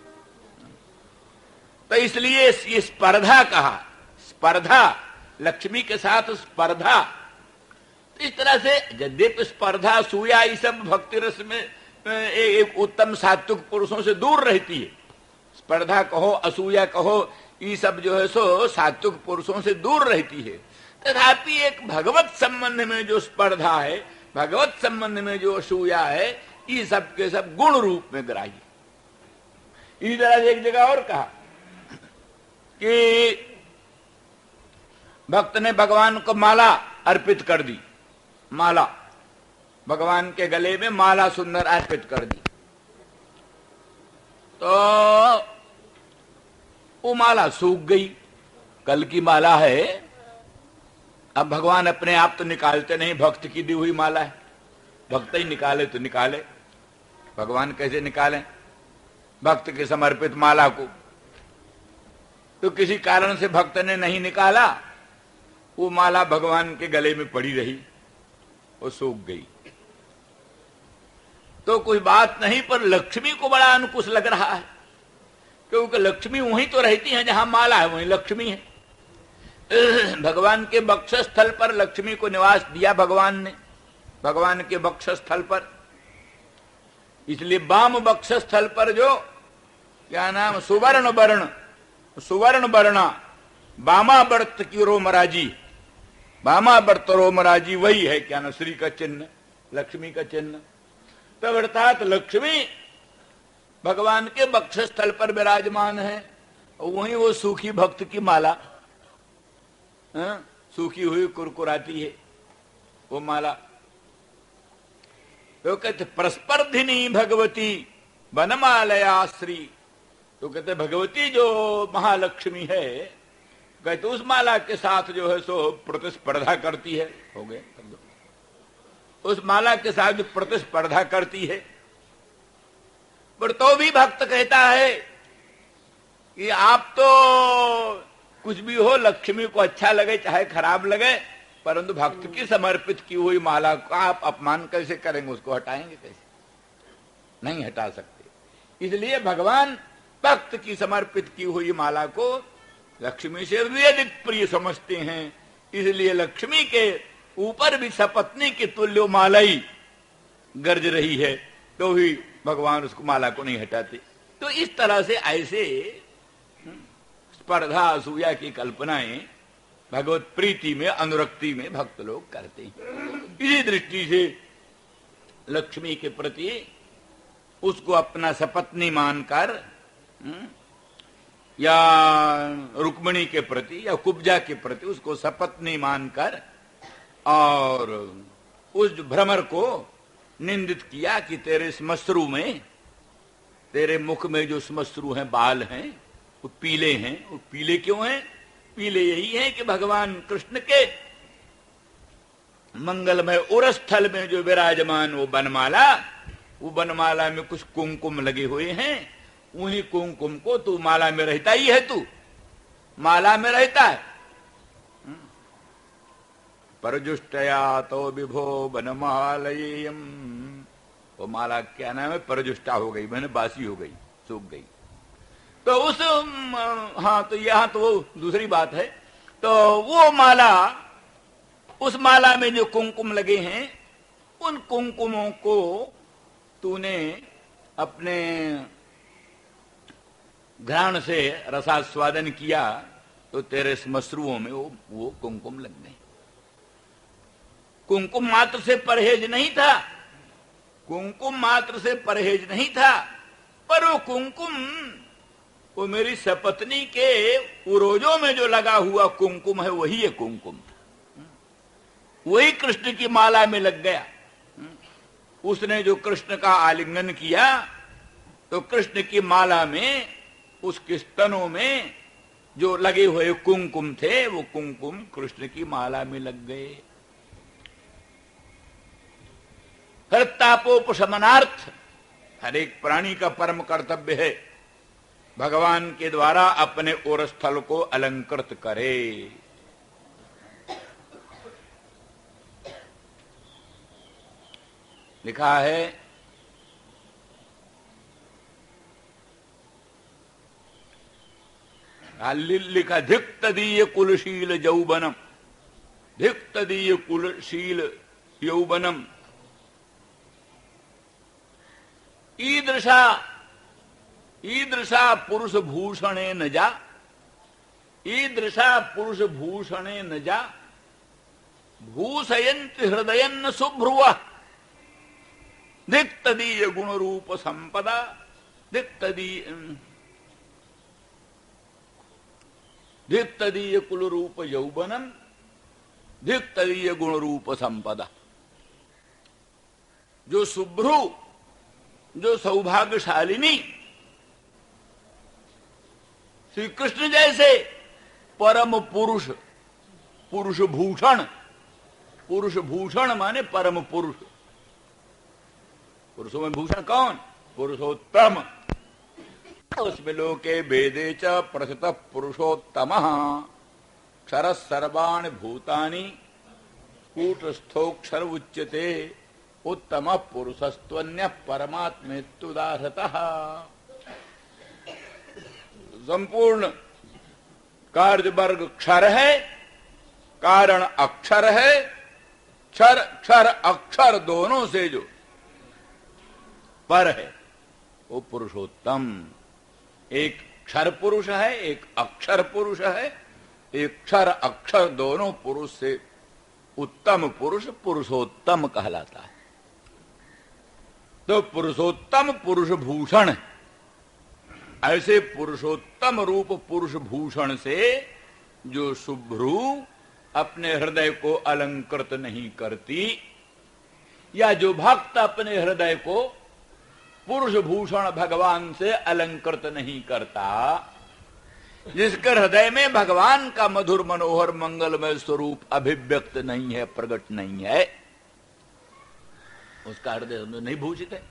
तो इसलिए ये स्पर्धा कहा, स्पर्धा, लक्ष्मी के साथ स्पर्धा। तो इस तरह से यद्यपि स्पर्धा, सूया, ये सब भक्ति रस में एक उत्तम सात्विक पुरुषों से दूर रहती है। स्पर्धा कहो, असूया कहो, ये सब जो है सो सात्विक पुरुषों से दूर रहती है। तथापि एक भगवत संबंध में जो स्पर्धा है, भगवत संबंध में जो असूया है, ये सब के सब गुण रूप में ग्राह्य। इसी तरह से एक जगह और कहा कि भक्त ने भगवान को माला अर्पित कर दी, माला भगवान के गले में माला सुंदर अर्पित कर दी, तो वो माला सूख गई। कल की माला है, अब भगवान अपने आप तो निकालते नहीं, भक्त की दी हुई माला है, भक्त ही निकाले तो निकाले, भगवान कैसे निकालें भक्त के समर्पित माला को? तो किसी कारण से भक्त ने नहीं निकाला, वो माला भगवान के गले में पड़ी रही, वो सूख गई। तो कोई बात नहीं, पर लक्ष्मी को बड़ा अनुकुश लग रहा है, क्योंकि लक्ष्मी वहीं तो रहती है जहां माला है, वहीं लक्ष्मी है। भगवान के वक्षस्थल पर लक्ष्मी को निवास दिया भगवान ने, भगवान के वक्षस्थल पर। इसलिए वाम वक्षस्थल पर जो क्या नाम, सुवर्ण वर्ण, सुवर्ण वर्णा वामा वर्त की रोमराजी, वामा वर्त रोमराजी, वही है क्या ना श्री का चिन्ह, लक्ष्मी का चिन्ह। तब अर्थात लक्ष्मी भगवान के वक्षस्थल पर विराजमान है, और वहीं वो सूखी भक्त की माला, सूखी हुई कुरकुराती है वो माला। तो कहते परस्पर्धिनी भगवती वनमालया श्री, तो कहते भगवती जो महालक्ष्मी है, कहते उस माला के साथ जो है सो प्रतिस्पर्धा करती है। हो गए, उस माला के साथ जो प्रतिस्पर्धा करती है। पर तो भी भक्त कहता है कि आप तो कुछ भी हो, लक्ष्मी को अच्छा लगे चाहे खराब लगे, परंतु भक्त की समर्पित की हुई माला का आप अपमान कैसे करेंगे, उसको हटाएंगे कैसे? नहीं हटा सकते। इसलिए भगवान भक्त की समर्पित की हुई माला को लक्ष्मी से भी अधिक प्रिय समझते हैं। इसलिए लक्ष्मी के ऊपर भी सपत्नी के तुल्य माला ही गरज रही है, तो भी भगवान उसको माला को नहीं हटाते। तो इस तरह से ऐसे स्पर्धा, असूया की कल्पनाएं भगवत प्रीति में, अनुरक्ति में भक्त लोग करते हैं। इसी दृष्टि से लक्ष्मी के प्रति उसको अपना सपत्नी मानकर, या रुक्मिणी के प्रति या कुब्जा के प्रति उसको सपत्नी मानकर, और उस भ्रमर को निंदित किया कि तेरे श्मश्रु में, तेरे मुख में जो श्मश्रु हैं, बाल हैं, वो पीले हैं। वो पीले क्यों हैं? पीले यही हैं कि भगवान कृष्ण के मंगलमय उरस्थल में जो विराजमान वो बनमाला, वो बनमाला में कुछ कुमकुम लगे हुए हैं, उन्हीं कुमकुम को तू माला में रहता ही है, तू माला में रहता है। परजुष्टया तो विभो बनमालयम, वो माला क्या नाम है, परजुष्टा हो गई, मैंने बासी हो गई, सूख गई। तो उस हाँ, तो यहां तो वो दूसरी बात है। तो वो माला, उस माला में जो कुमकुम लगे हैं, उन कुमकुमों को तूने अपने घ्राण से रसास्वादन किया, तो तेरे श्मश्रुओं में वो कुमकुम लग गए। कुमकुम मात्र से परहेज नहीं था, कुमकुम मात्र से परहेज नहीं था, पर वो कुमकुम, वो मेरी सपत्नी के उरोजों में जो लगा हुआ कुमकुम है वही है कुमकुम, वही कृष्ण की माला में लग गया। उसने जो कृष्ण का आलिंगन किया तो कृष्ण की माला में, उसके स्तनों में जो लगे हुए कुमकुम थे वो कुमकुम कृष्ण की माला में लग गए। हर तापोपशमनार्थ हर एक प्राणी का परम कर्तव्य है भगवान के द्वारा अपने और स्थल को अलंकृत करे। लिखा है लिखा धिक तदीय कुलशील यौवनम, धिक तदीय कुलशील यौवनम, ईदृशा ईदृशा पुरुष भूषणे न जा, ईदृशा पुरुष भूषणे न जा, भूषयन्ति हृदयन्न शुभ्रुव, धिक तदीय गुण रूप संपदा, धिक तदीय कुल रूप यौवनम, धिक तदीय गुण रूप संपदा। जो शुभ्रु, जो सौभाग्यशालिनी श्री कृष्ण जैसे परम पुरुष, पुरुष भूषण, पुरुष भूषण माने परम पुरुष। पुरुषों में भूषण कौन? पुरुषोत्तम। उसमें लोके वेदे च प्रथित पुरुषोत्तमः, क्षर सर्वाणि भूतानि कूटस्थोक्षर उच्यते, उत्तम पुरुषस्त्वन्य परमात्मेत्युदाहृतः। संपूर्ण कार्य वर्ग क्षर है, कारण अक्षर है। क्षर क्षर अक्षर दोनों से जो पर है वो पुरुषोत्तम। एक क्षर पुरुष है, एक अक्षर पुरुष है। एक क्षर अक्षर दोनों पुरुष से उत्तम पुरुष पुरुषोत्तम कहलाता है। तो पुरुषोत्तम पुरुष भूषण, ऐसे पुरुषोत्तम रूप पुरुष भूषण से जो शुभ्रू अपने हृदय को अलंकृत नहीं करती, या जो भक्त अपने हृदय को पुरुष भूषण भगवान से अलंकृत नहीं करता, जिसके हृदय में भगवान का मधुर मनोहर मंगलमय स्वरूप अभिव्यक्त नहीं है, प्रकट नहीं है, उसका हृदय नहीं भूषित है।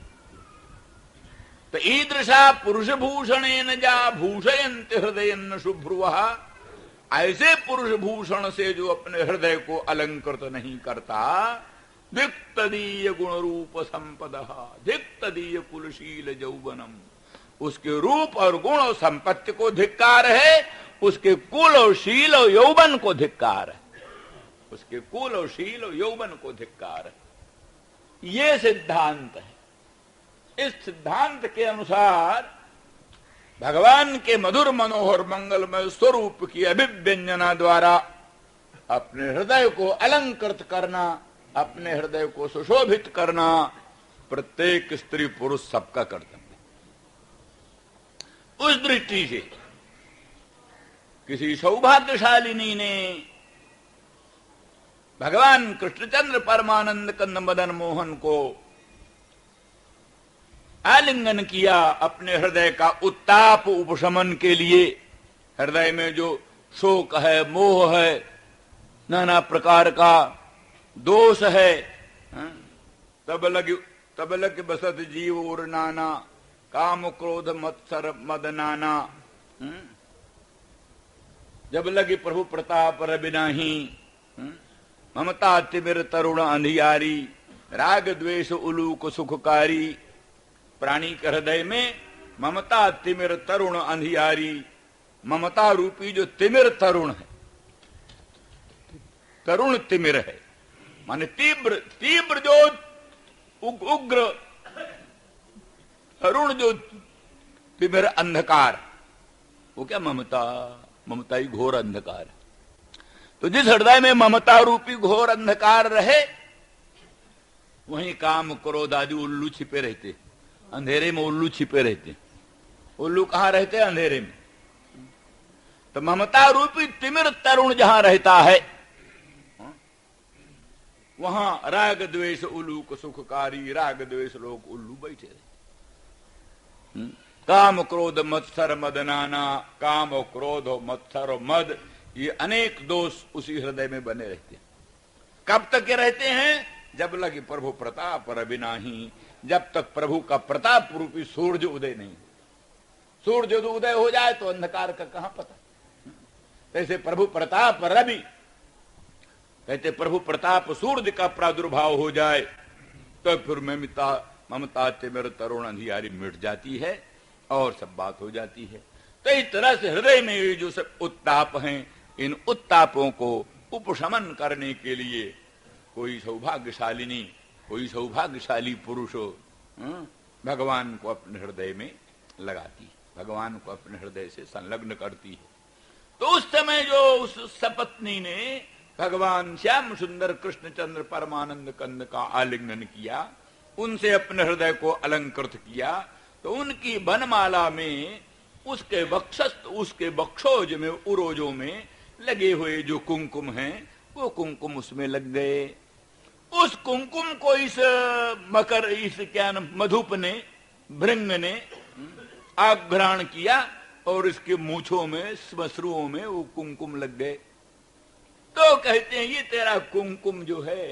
तो ईदृशा पुरुष भूषणेन जा भूषयन्ति हृदयन्न शुभ्रुवः, ऐसे पुरुष भूषण से जो अपने हृदय को अलंकृत नहीं करता, धिक तदीय गुण रूप संपदः, धिक तदीय कुलशील यौवनम, उसके रूप और गुण और संपत्ति को धिक्कार है, उसके कुल और शील और यौवन को धिक्कार है, उसके कुल और शील और यौवन को धिक्कार है। ये सिद्धांत है। इस सिद्धांत के अनुसार भगवान के मधुर मनोहर मंगलमय स्वरूप की अभिव्यंजना द्वारा अपने हृदय को अलंकृत करना, अपने हृदय को सुशोभित करना प्रत्येक स्त्री पुरुष सबका कर्तव्य। उस दृष्टि से किसी सौभाग्यशालिनी ने भगवान कृष्णचंद्र परमानंद कंद मदन मोहन को आलिंगन किया अपने हृदय का उत्ताप उपशमन के लिए। हृदय में जो शोक है, मोह है, नाना प्रकार का दोष है, तब लग बसत जीव और नाना, काम क्रोध मत्सर मद नाना, जब लगी प्रभु प्रताप रवि नाही, ममता तिमिर तरुण अंधियारी, राग द्वेष उलूक सुखकारी। प्राणी के हृदय में ममता तिमिर तरुण अंधियारी, ममता रूपी जो तिमिर तरुण है, तरुण तिमिर है, माने तीव्र तीव्र जो उग्र, तरुण जो तिमिर अंधकार, वो क्या ममता, ममता ही घोर अंधकार है। तो जिस हृदय में ममता रूपी घोर अंधकार रहे, वहीं काम क्रोध आदि उल्लू छिपे रहते, अंधेरे में उल्लू छिपे रहते। उल्लू कहां रहते हैं? अंधेरे में। तो ममता रूपी तिमिर तरुण जहां रहता है वहां राग द्वेष उल्लूक सुखकारी, राग द्वेष लोग उल्लू बैठे रहे। काम क्रोध मत्सर मद नाना, काम और क्रोध और मत्सर और मद, ये अनेक दोष उसी हृदय में बने रहते हैं। कब तक ये रहते हैं? जब लगे प्रभु प्रताप रवि नाही, जब तक प्रभु का प्रताप रूपी सूर्य उदय नहीं। सूर्य जो उदय हो जाए तो अंधकार का कहां पता। जैसे प्रभु प्रताप रवि, कहते प्रभु प्रताप सूर्य का प्रादुर्भाव हो जाए तो फिर ममता तिमिर तरुण अंधियारी मिट जाती है और सब बात हो जाती है। तो इस तरह से हृदय में ये जो सब उत्ताप हैं, इन उत्तापों को उपशमन करने के लिए कोई सौभाग्यशालिनी, कोई सौभाग्यशाली पुरुष भगवान को अपने हृदय में लगाती है, भगवान को अपने हृदय से संलग्न करती है। तो उस समय जो उस सपत्नी ने भगवान श्याम सुंदर कृष्णचंद्र परमानंद कंद का आलिंगन किया, उनसे अपने हृदय को अलंकृत किया, तो उनकी बनमाला में उसके वक्षस्थ, उसके बक्षोज में, उरोजों में लगे हुए जो कुंकुम हैं वो कुंकुम उसमें लग गए। उस कुंकुम को इस मकर, इस क्या मधुप ने, भृंग ने आघ्राण किया और इसके मूछों में, श्मश्रुओं में वो कुंकुम लग गए। तो कहते हैं ये तेरा कुंकुम जो है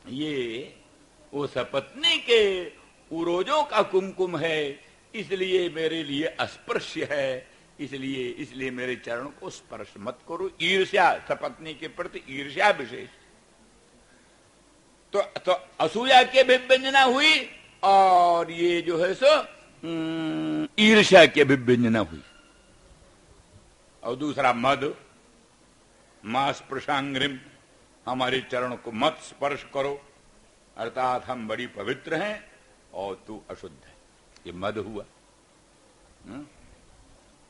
ये वो सपत्नी के उरोजों का कुंकुम है, इसलिए मेरे लिए अस्पर्श्य है, इसलिए मेरे चरण को स्पर्श मत करो। ईर्ष्या, सपत्नी के प्रति ईर्ष्या विशेष। तो असूया की अभिव्यंजना हुई और ये जो है सो ईर्ष्या की अभिव्यंजना हुई। और दूसरा मद, मां स्पर्शांग्रिम, हमारे चरण को मत स्पर्श करो, अर्थात हम बड़ी पवित्र हैं और तू अशुद्ध है, ये मद हुआ।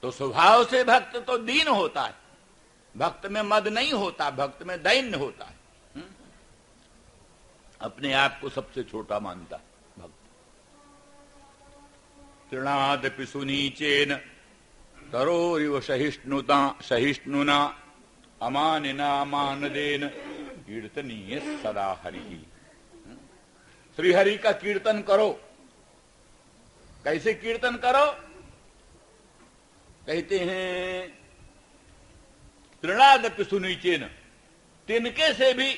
तो स्वभाव से भक्त तो दीन होता है, भक्त में मद नहीं होता, भक्त में दैन्य होता है। अपने आप को सबसे छोटा मानता है भक्त। तृणादपि सुनीचेन तरोरिव सहिष्णुना अमानिना मानदेन कीर्तनीय सदा हरि। श्री हरि का कीर्तन करो। कैसे कीर्तन करो? कहते हैं तृणादपि सुनीचेन, तिनके से भी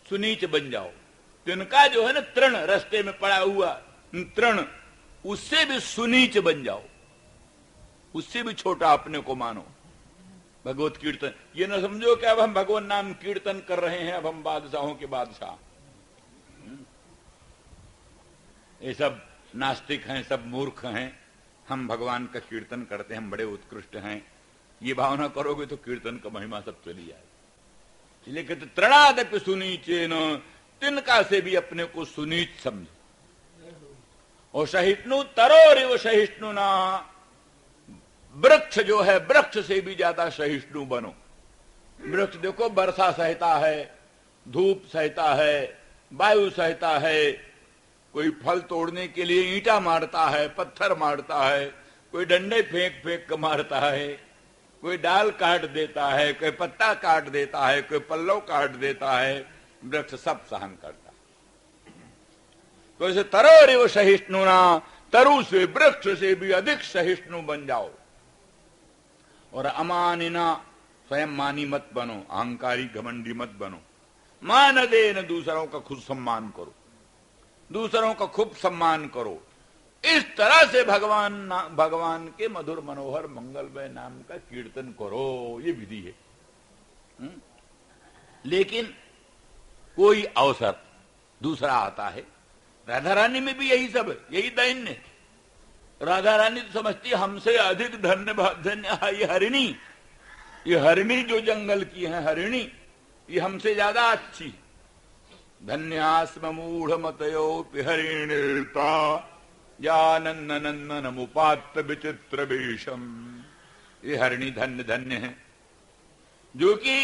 सुनीच बन जाओ। तिनका जो है ना तृण, रास्ते में पड़ा हुआ तृण, उससे भी सुनीच बन जाओ, उससे भी छोटा अपने को मानो। भगवत कीर्तन, ये न समझो कि अब हम भगवान नाम कीर्तन कर रहे हैं, अब हम बादशाहों के बादशाह। ये सब नास्तिक हैं, सब मूर्ख हैं। हम भगवान का कीर्तन करते हैं, हम बड़े उत्कृष्ट हैं, ये भावना करोगे तो कीर्तन का महिमा सब चली जाए। इसलिए कहते तृणादपि सुनीचेन, तिनका से भी अपने को सुनीच समझो। और सहिष्णु तरोरिव सहिष्णुना, वृक्ष जो है वृक्ष से भी ज्यादा सहिष्णु बनो। वृक्ष देखो वर्षा सहता है, धूप सहता है, वायु सहता है, कोई फल तोड़ने के लिए ईंटा मारता है, पत्थर मारता है, कोई डंडे फेंक फेंक कर मारता है, कोई डाल काट देता है, कोई पत्ता काट देता है, कोई पल्लव काट देता है, वृक्ष सब सहन करता है। तो ऐसे तरोरिव सहिष्णुना, तरु से, वृक्ष से भी अधिक सहिष्णु बन जाओ। और अमानिना, स्वयं मानी मत बनो, अहंकारी घमंडी मत बनो। मान देन, दूसरों का खुद सम्मान करो, दूसरों का खूब सम्मान करो। इस तरह से भगवान के मधुर मनोहर मंगलमय नाम का कीर्तन करो, ये विधि है। लेकिन कोई अवसर दूसरा आता है। राधा रानी में भी यही सब है, यही दैन्य है। राधा रानी तो समझती हमसे अधिक धन्य ये हरिणी, ये हरिणी जो जंगल की है हरिणी, ये हमसे ज्यादा अच्छी। धन्यास्म मूढ़ मतयोपि हरिणीर्ता जानन्न नंदन मुपात्त विचित्र वेशम। ये हरिणी धन्य धन्य है जो कि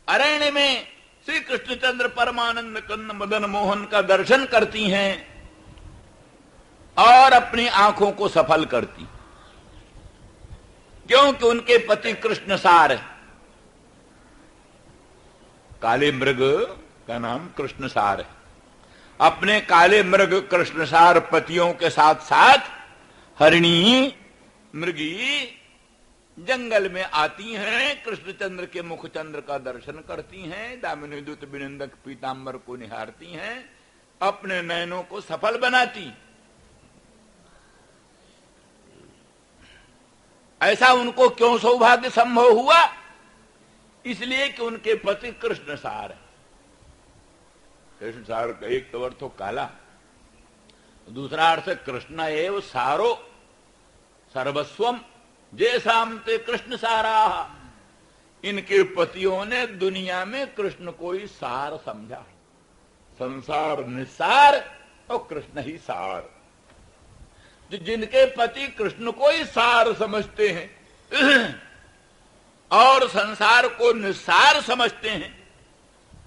अरण्य में श्री कृष्णचंद्र परमानंद कंद मदन मोहन का दर्शन करती हैं और अपनी आंखों को सफल करती, क्योंकि उनके पति कृष्ण सार है। काले मृग का नाम कृष्ण सार है। अपने काले मृग कृष्ण सार पतियों के साथ साथ हरिणी मृगी जंगल में आती हैं, कृष्णचंद्र के मुखचंद्र का दर्शन करती हैं, दामिनी दूत विनिंदक पीतांबर को निहारती हैं, अपने नयनों को सफल बनाती। ऐसा उनको क्यों सौभाग्य संभव हुआ? इसलिए कि उनके पति कृष्ण सार है। कृष्ण सार का एक तो अर्थ तो काला, दूसरा अर्थ कृष्ण एव सारो सर्वस्वम जैसाम ते कृष्ण सारा। इनके पतियों ने दुनिया में कृष्ण को ही सार समझा। संसार निसार और कृष्ण ही सार। जिनके पति कृष्ण को ही सार समझते हैं और संसार को निसार समझते हैं,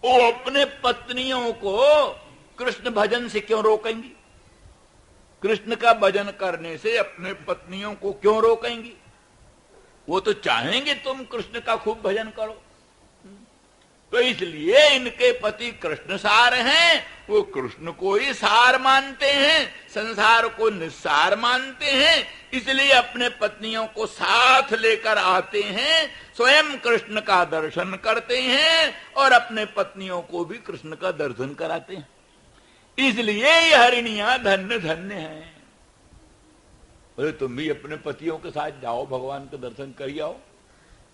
वो अपने पत्नियों को कृष्ण भजन से क्यों रोकेंगी? कृष्ण का भजन करने से अपने पत्नियों को क्यों रोकेंगी? वो तो चाहेंगे तुम कृष्ण का खूब भजन करो। तो इसलिए इनके पति कृष्ण सार हैं, वो कृष्ण को ही सार मानते हैं, संसार को निस्सार मानते हैं, इसलिए अपने पत्नियों को साथ लेकर आते हैं, स्वयं कृष्ण का दर्शन करते हैं और अपने पत्नियों को भी कृष्ण का दर्शन कराते हैं। इसलिए ये हरिणियां धन्य धन्य हैं। बोले तुम भी अपने पतियों के साथ जाओ, भगवान के दर्शन करिए आओ।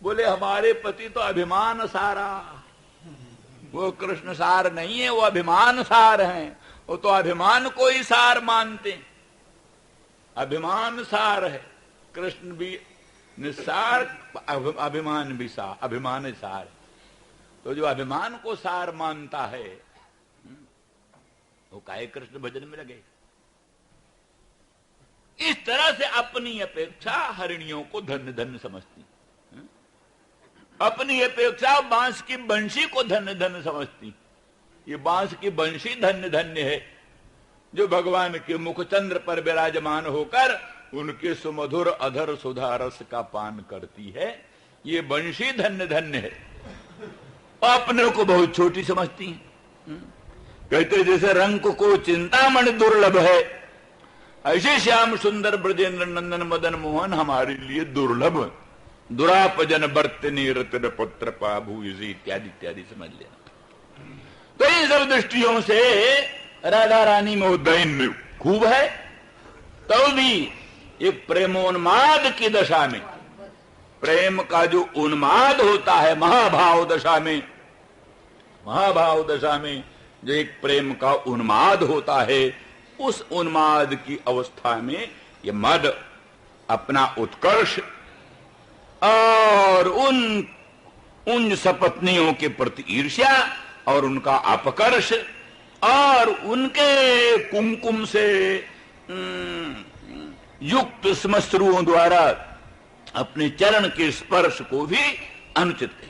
बोले हमारे पति तो अभिमान सारा, वो कृष्ण सार नहीं है, वो अभिमान सार हैं। वो तो अभिमान को ही सार मानते, अभिमान सार है। कृष्ण भी निस्सार, अभिमान भी सार, अभिमान सार। तो जो अभिमान को सार मानता है वो काहे कृष्ण भजन में लगे। इस तरह से अपनी अपेक्षा हरिणियों को धन्य धन्य समझती, अपनी अपेक्षा बांस की बंशी को धन्य धन्य समझती। ये बांस की बंशी धन्य धन्य है जो भगवान के मुखचंद्र पर विराजमान होकर उनके सुमधुर अधर सुधा रस का पान करती है। ये बंशी धन्य धन्य है। अपने को बहुत छोटी समझती है। कहते जैसे रंग को चिंतामणि दुर्लभ है, ऐसे श्याम सुंदर ब्रजेंद्र नंदन मदन मोहन हमारे लिए दुर्लभ। दुरापजन बर्तनी रत्न पुत्र पाभू इत्यादि इत्यादि समझ लेना। तो इन सब दृष्टियों से राधा रानी में उद्दयन खूब है। तो भी एक प्रेमोन्माद की दशा में, प्रेम का जो उन्माद होता है महाभाव दशा में, महाभाव दशा में जो एक प्रेम का उन्माद होता है, उस उन्माद की अवस्था में ये मद अपना उत्कर्ष और उन सपत्नियों के प्रति ईर्ष्या और उनका अपकर्ष और उनके कुमकुम से युक्त श्मश्रुओं द्वारा अपने चरण के स्पर्श को भी अनुचित करें।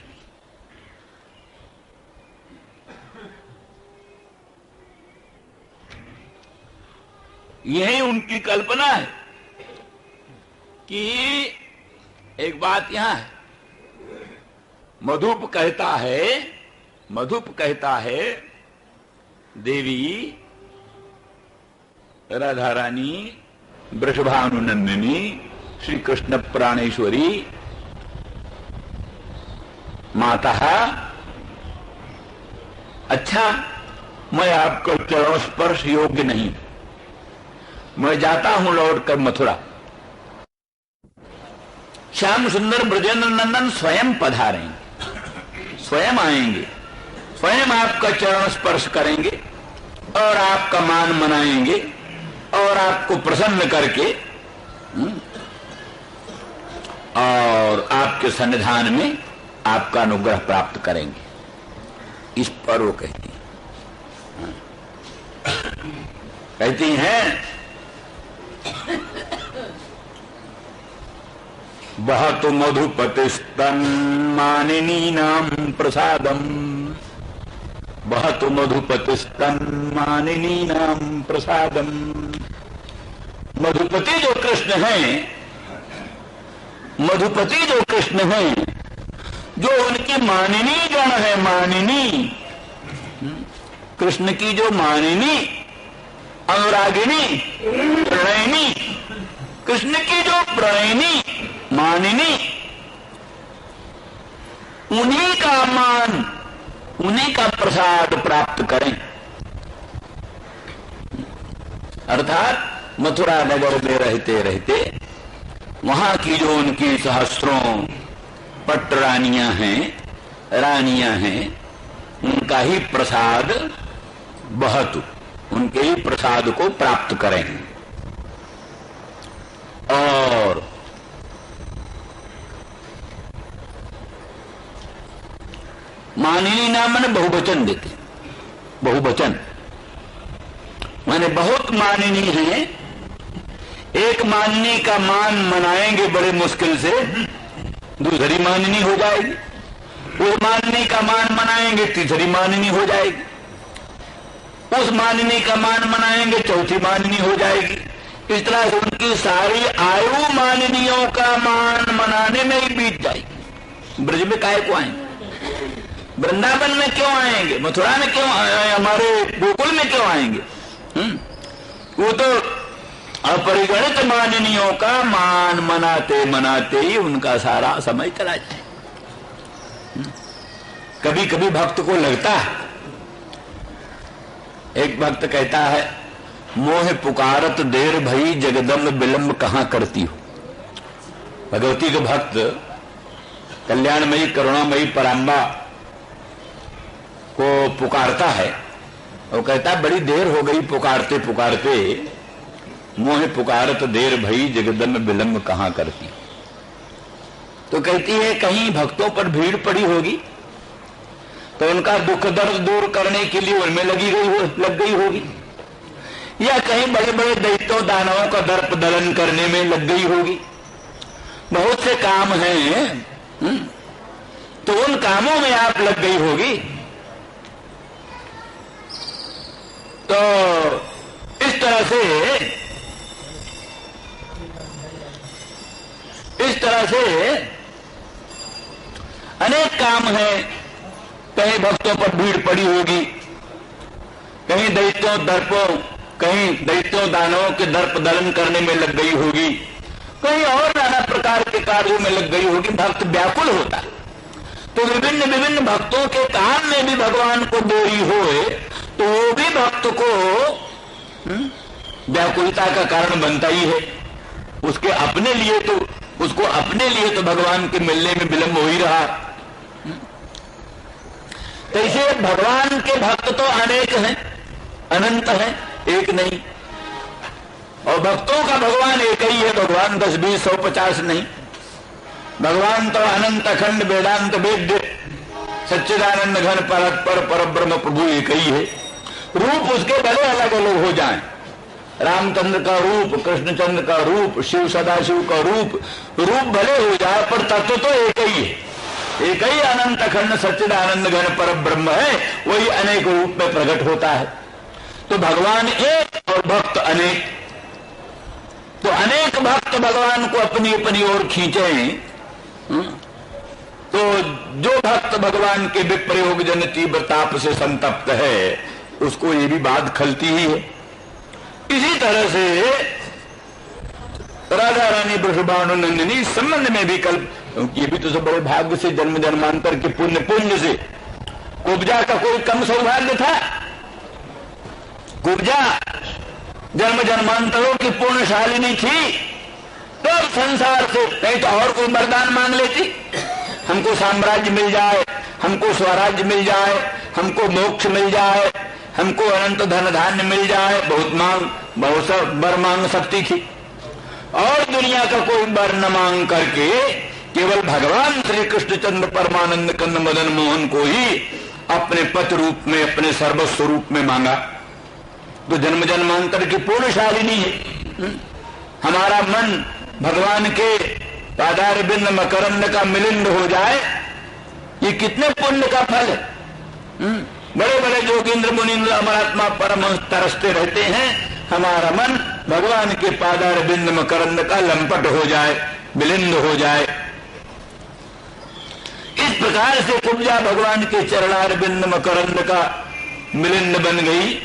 यही उनकी कल्पना है। कि एक बात यहां है, मधुप कहता है देवी राधा रानी वृषभानुनंदिनी श्री कृष्ण प्राणेश्वरी माता, अच्छा मैं आपका चरण स्पर्श योग्य नहीं, मैं जाता हूं लौटकर मथुरा। श्याम सुंदर ब्रजेंद्र नंदन स्वयं पधारेंगे, स्वयं आएंगे, स्वयं आपका चरण स्पर्श करेंगे और आपका मान मनाएंगे और आपको प्रसन्न करके और आपके सन्निधान में आपका अनुग्रह प्राप्त करेंगे। इस पर वो कहती हैं बहुत मधुपतिस्तन मानिनी नाम प्रसादम, बहुत मधुपतिस्तन मानिनी नाम प्रसादम। मधुपति जो कृष्ण हैं, मधुपति जो कृष्ण हैं, जो उनकी मानिनी गण है, मानिनी, कृष्ण की जो मानिनी, अनुरागिनी, प्रणयिनी, कृष्ण की जो प्रणयिनी, मानिनी, उन्हीं का मान, उन्हीं का प्रसाद प्राप्त करें। अर्थात मथुरा नगर में रहते रहते वहां की जो उनकी सहस्त्रों पट रानियां हैं, उनका ही प्रसाद बहतु, उनके ही प्रसाद को प्राप्त करें। और मानिनी नाम मैंने बहुवचन देते, बहुवचन माने बहुत मानिनी है। एक मानिनी का मान मनाएंगे बड़े मुश्किल से, दूसरी मानिनी हो जाएगी। उस मानिनी का मान मनाएंगे, तीसरी मानिनी हो जाएगी। उस मानिनी का मान मनाएंगे, चौथी मानिनी हो जाएगी। इस तरह से उनकी सारी आयु मानिनियों का मान मनाने में ही बीत जाएगी। ब्रज में काहे को आएंगे? वृंदावन में क्यों आएंगे? मथुरा में क्यों, हमारे गोकुल में क्यों आएंगे? वो तो अपरिगणित मानिनियों का मान मनाते मनाते ही उनका सारा समय चला जाए। कभी कभी भक्त को लगता है, एक भक्त कहता है, मोह पुकारत देर भई जगदम्ब विलंब कहां करती हो। भगवती के भक्त कल्याणमयी करुणामयी पराम्बा को पुकारता है और कहता बड़ी देर हो गई पुकारते पुकारते, मोह पुकारत देर भई जगदम्ब विलंब कहां करती। तो कहती है कहीं भक्तों पर भीड़ पड़ी होगी तो उनका दुख दर्द दूर करने के लिए उनमें लग गई होगी, या कहीं बड़े बड़े दैत्यों दानवों का दर्प दलन करने में लग गई होगी। बहुत से काम हैं, तो उन कामों में आप लग गई होगी। तो इस तरह से अनेक काम हैं। कहीं भक्तों पर भीड़ पड़ी होगी, कहीं दैत्यों दानवों के दर्प दलन करने में लग गई होगी, कहीं और नाना प्रकार के कार्यों में लग गई होगी। भक्त व्याकुल होता है। तो विभिन्न विभिन्न भक्तों के काम में भी भगवान को देरी होए तो वो भी भक्त को व्याकुलता का कारण बनता ही है। उसको अपने लिए तो भगवान के मिलने में विलंब हो ही रहा। ऐसे भगवान के भक्त तो अनेक हैं, अनंत हैं, एक नहीं। और भक्तों का भगवान एक ही है। भगवान 10, 20, 100, 50 नहीं। भगवान तो अनंत अखंड वेदांत वेद्य सच्चिदानंद घन पर ब्रह्म प्रभु एक ही है। रूप उसके भले अलग अलग हो जाएं, रामचंद्र का रूप, कृष्णचंद्र का रूप, शिव सदाशिव का रूप भले हो जाए, पर तत्व तो एक ही है। एक ही अनंत अखंड सच्चिदानंद घन पर ब्रह्म है, वही अनेक रूप में प्रकट होता है। तो भगवान एक और भक्त अनेक। तो अनेक भक्त भगवान को अपनी अपनी ओर खींचे। तो जो भक्त भगवान के विप्रयोग जन तीव्र ताप से संतप्त है, उसको ये भी बात खलती ही है। इसी तरह से राधा रानी वृषभानुनंदिनी संबंध में भी कल, ये भी तो सब बड़े भाग्य से जन्म जन्मांतर के पुण्य से। कुब्जा का कोई कम सौभाग्य था? कुब्जा जन्म जन्मांतरों की पूर्णशालिनी थी, तो संसार से नहीं तो और कोई वरदान मांग लेती। हमको साम्राज्य मिल जाए, हमको स्वराज्य मिल जाए, हमको मोक्ष मिल जाए, हमको अनंत धन धान्य मिल जाए, बहुत सा वर मांग सकती थी। और दुनिया का कोई वर न मांग करके केवल भगवान श्री कृष्णचंद्र परमानंद कंद मदन मोहन को ही अपने पति रूप में, अपने सर्वस्व रूप में मांगा। तो जन्म जन्मांतर की पूर्णशालिनी है। हमारा मन भगवान के पादार बिंद मकरंद का मिलिंद हो जाए, ये कितने पुण्य का फल है। बड़े बड़े जोगींद्र मुनींद्र अमरात्मा परमहंस तरसते रहते हैं, हमारा मन भगवान के पादार बिंद मकरंद का लंपट हो जाए, विलिंद हो जाए। इस प्रकार से कुब्जा भगवान के चरणार बिंद मकरंद का मिलिंद बन गई।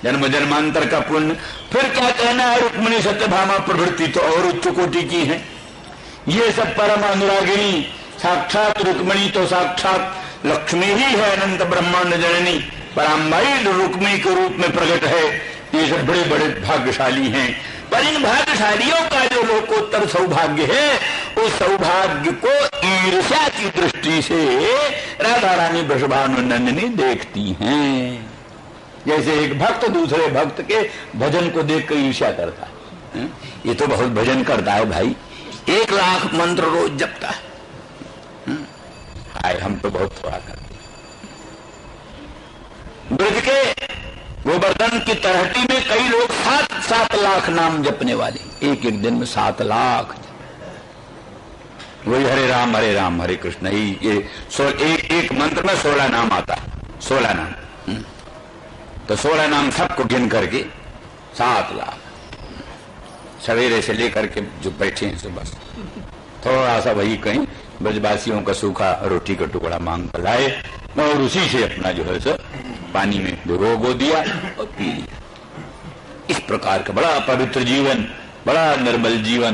जन्म जन्मांतर का पुण्य। फिर क्या कहना है, रुक्मिणी सत्यभामा प्रभृति तो और उच्च कोटि की है। ये सब परम अनुरागिणी, साक्षात रुक्मिणी तो साक्षात लक्ष्मी ही है, अनंत ब्रह्मांड जननी पराम्बाई रुक्मिणी के रूप में प्रकट है। ये सब बड़े बड़े भाग्यशाली हैं। पर इन भाग्यशालियों का जो लोकोत्तर सौभाग्य है, उस सौभाग्य को ईर्ष्या की दृष्टि से राधा रानी वृषभानुनंदिनी देखती हैं। जैसे एक भक्त दूसरे भक्त के भजन को देखकर ईर्ष्या करता है। ये तो बहुत भजन करता है भाई, 1 लाख मंत्र रोज जपता है। आए हम तो बहुत थोड़ा करते। ब्रज के गोवर्धन की तरहटी में कई लोग 7-7 लाख नाम जपने वाले, एक एक दिन में 7 लाख। वही हरे राम हरे कृष्ण ही, ये एक मंत्र में 16 नाम आता है, 16 नाम। तो 16 नाम सबको गिन करके 7 लाख। सवेरे से लेकर के जो बैठे हैं तो बस थोड़ा सा वही कहीं ब्रजवासियों का सूखा रोटी का टुकड़ा मांग कर लाए और उसी से अपना जो है सो पानी में भिगो दिया और पी लिया। इस प्रकार का बड़ा पवित्र जीवन, बड़ा निर्मल जीवन।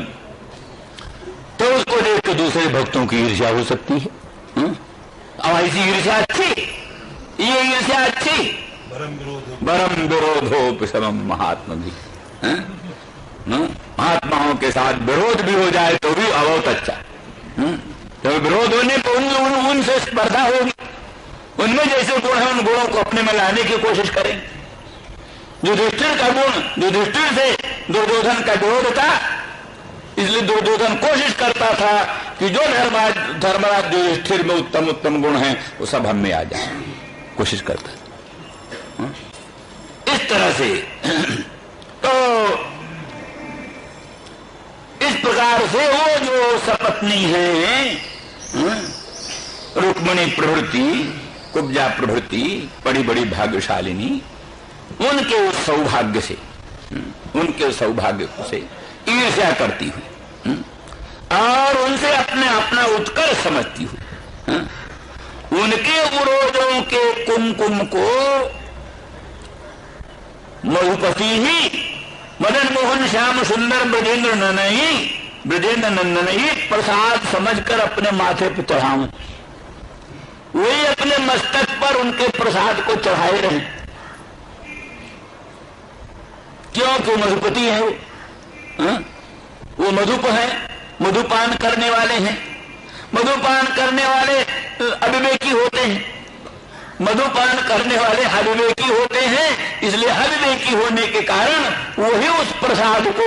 तो उसको देख के दूसरे भक्तों की ईर्ष्या हो सकती है। अब ऐसी ईर्ष्या अच्छी, ये ईर्ष्या अच्छी। परम विरोधो समम महात्मा भी, महात्माओं के साथ विरोध भी हो जाए तो भी बहुत अच्छा। तो विरोध होने पर उनसे स्पर्धा होगी, उनमें जैसे गुण है उन गुणों को अपने में लाने की कोशिश करें। युधिष्ठिर का गुण, युधिष्ठिर से दुर्योधन का विरोध था, इसलिए दुर्योधन कोशिश करता था कि जो धर्मराज युधिष्ठिर में उत्तम उत्तम गुण हैं वो सब हम में आ जाए, कोशिश करता। इस तरह से तो इस प्रकार से वो जो सपत्नी है रुक्मिणी प्रभृति, कुब्जा प्रभृति, बड़ी बड़ी भाग्यशालिनी, उनके उस सौभाग्य से, उनके सौभाग्य से ईर्ष्या करती हुई और उनसे अपना उत्कर्ष समझती हुई उनके उरोजों के कुमकुम को मधुपति ही, मदन मोहन श्याम सुंदर ब्रजेंद्र नंदन ही प्रसाद समझकर अपने माथे पर चढ़ाऊं, वही अपने मस्तक पर उनके प्रसाद को चढ़ाए रहे। क्योंकि मधुपति है वो मधुप है, मधुपान करने वाले हैं। मधुपान करने वाले अविवेकी होते हैं, मधुपान करने वाले अविवेकी होते हैं, इसलिए अविवेकी होने के कारण वही उस प्रसाद को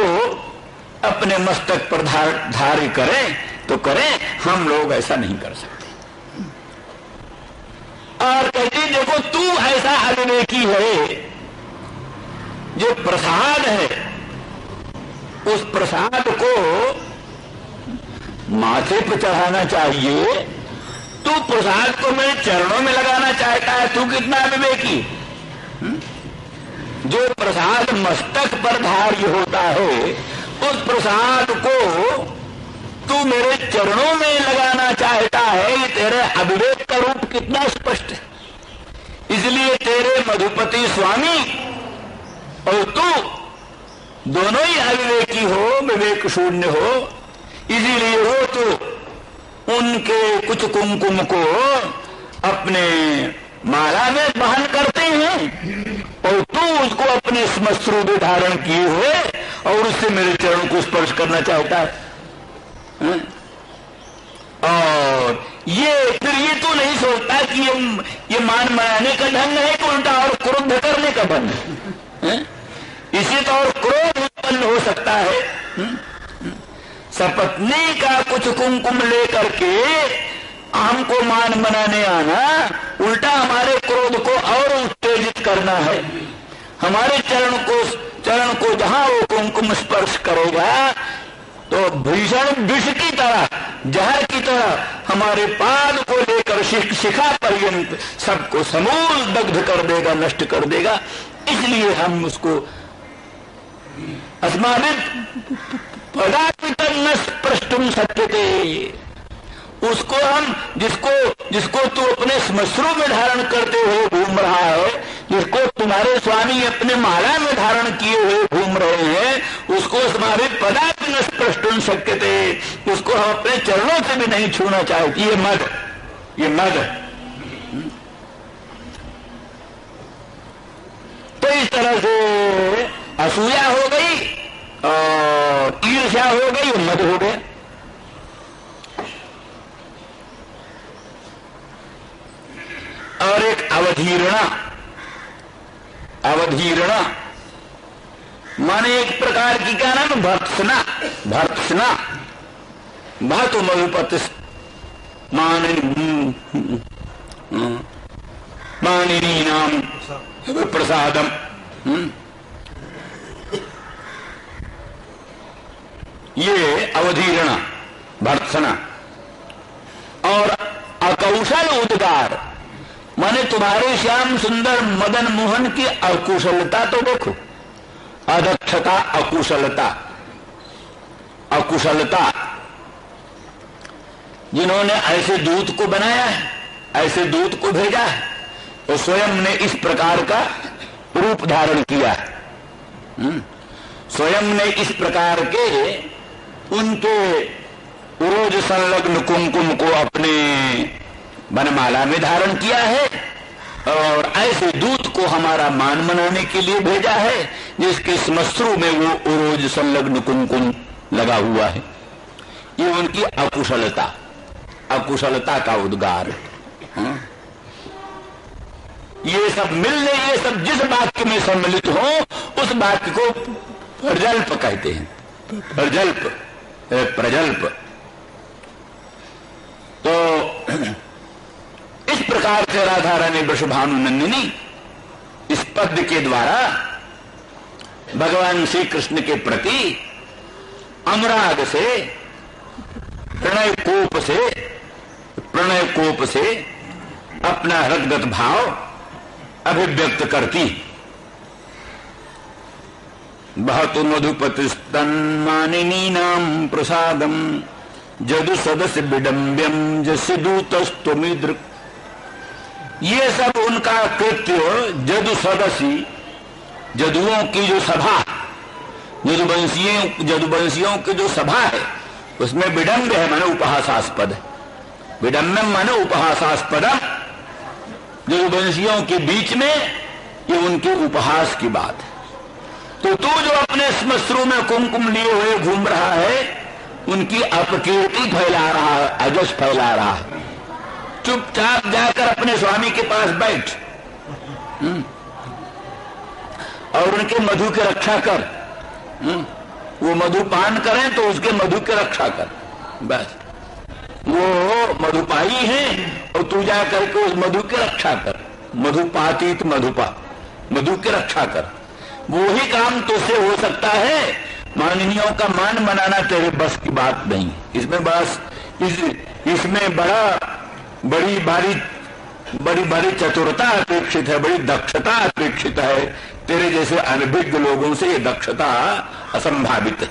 अपने मस्तक पर धारण करें तो करें, हम लोग ऐसा नहीं कर सकते। और कहती देखो तू ऐसा अविवेकी है, जो प्रसाद है उस प्रसाद को माथे पर चढ़ाना चाहिए, तू प्रसाद को मेरे चरणों में लगाना चाहता है, तू कितना अविवेकी। जो प्रसाद मस्तक पर धार्य होता है उस प्रसाद को तू मेरे चरणों में लगाना चाहता है, ये तेरे अविवेक का रूप कितना स्पष्ट है। इसलिए तेरे मधुपति स्वामी और तू दोनों ही अविवेकी हो, विवेक शून्य हो, इसीलिए वो तो उनके कुछ कुमकुम को अपने माला में वहन करते हैं और तू उसको अपने श्मश्रु में धारण किए हुए और उससे मेरे चरण को स्पर्श करना चाहता है। और ये फिर ये तो नहीं सोचता कि ये मान मनाने का ढंग है कि उल्टा और क्रोध करने का ढंग है। इसी तो और क्रोध उत्पन्न हो सकता है। सपत्नी का कुछ कुमकुम लेकर के हमको मान मनाने आना, उल्टा हमारे क्रोध को और उत्तेजित करना है। हमारे चरण को जहां वो कुमकुम स्पर्श करेगा तो भीषण विष की तरह, जहर की तरह हमारे पाद को लेकर शिखा पर्यंत सबको समूल दग्ध कर देगा, नष्ट कर देगा। इसलिए हम उसको अस्माभिः पदापितं न स्पृष्टुं शक्यते, उसको हम जिसको तू अपने श्मश्रु में धारण करते हुए घूम रहा है, जिसको तुम्हारे स्वामी अपने माला में धारण किए हुए घूम रहे हैं, उसको अस्माभिः पदापि न स्पृष्टुं शक्यते, उसको हम अपने चरणों से भी नहीं छूना चाहते। ये मद तो इस तरह से असूया हो गई और ईर्ष्या हो गई और मद हो गया। और एक अवधीरणा माने एक प्रकार की क्या नाम, भर्त्सना भातु मधुपति मानिनी नाम प्रसादम। ये अवधीरणा भर्त्सना। और अकौशल उद्गार माने तुम्हारे श्याम सुंदर मदन मोहन की अकुशलता तो देखो, अदक्षता, अकुशलता। जिन्होंने ऐसे दूत को बनाया है, ऐसे दूत को भेजा है, तो स्वयं ने इस प्रकार का रूप धारण किया है। स्वयं ने इस प्रकार के उनके उरोज संलग्न कुमकुम को अपने वनमाला में धारण किया है और ऐसे दूत को हमारा मान मनाने के लिए भेजा है जिसके श्मश्रु में वो उरोज संलग्न कुमकुम लगा हुआ है। ये उनकी अकुशलता का उद्गार है। ये सब मिलने, ये सब जिस वाक्य में सम्मिलित हो उस वाक्य को प्रजल्प कहते हैं। प्रजल्प। तो इस प्रकार से राधा रानी वृषभानु नंदिनी इस पद्य के द्वारा भगवान श्री कृष्ण के प्रति अनुराग से, प्रणय कोप से अपना हृदगत भाव अभिव्यक्त करती। बहतु मधुपतिस्तन्मानिनी नाम प्रसादम जदु सदस्य विडम्ब्यम जस्य दूतस्त्वमिदृक्। ये सब उनका कृत्य जदु सदसी, जदुओं की जो सभा, जदुवंशियों की जो सभा है उसमें विडम्ब है माने उपहासास्पद है। विडम्बम माने उपहासास्पदम। जदुवंशियों के बीच में ये उनके उपहास की बात है। तो तू जो अपने श्मश्रु में कुमकुम लिए हुए घूम रहा है उनकी अपकीर्ति फैला रहा है, अजस फैला रहा है। चुपचाप जाकर अपने स्वामी के पास बैठ और उनके मधु की रक्षा कर। वो मधुपान करें तो उसके मधु की रक्षा कर। बस वो मधुपाई है और तू जाकर के उस मधु की रक्षा कर। मधुपातीत मधु की रक्षा कर। वो ही काम तुझसे हो सकता है। माननीयों का मान मनाना तेरे बस की बात नहीं। इसमें बस इसमें बड़ी भारी चतुरता अपेक्षित है, बड़ी दक्षता अपेक्षित है। तेरे जैसे अनभिज्ञ लोगों से ये दक्षता असंभावित है।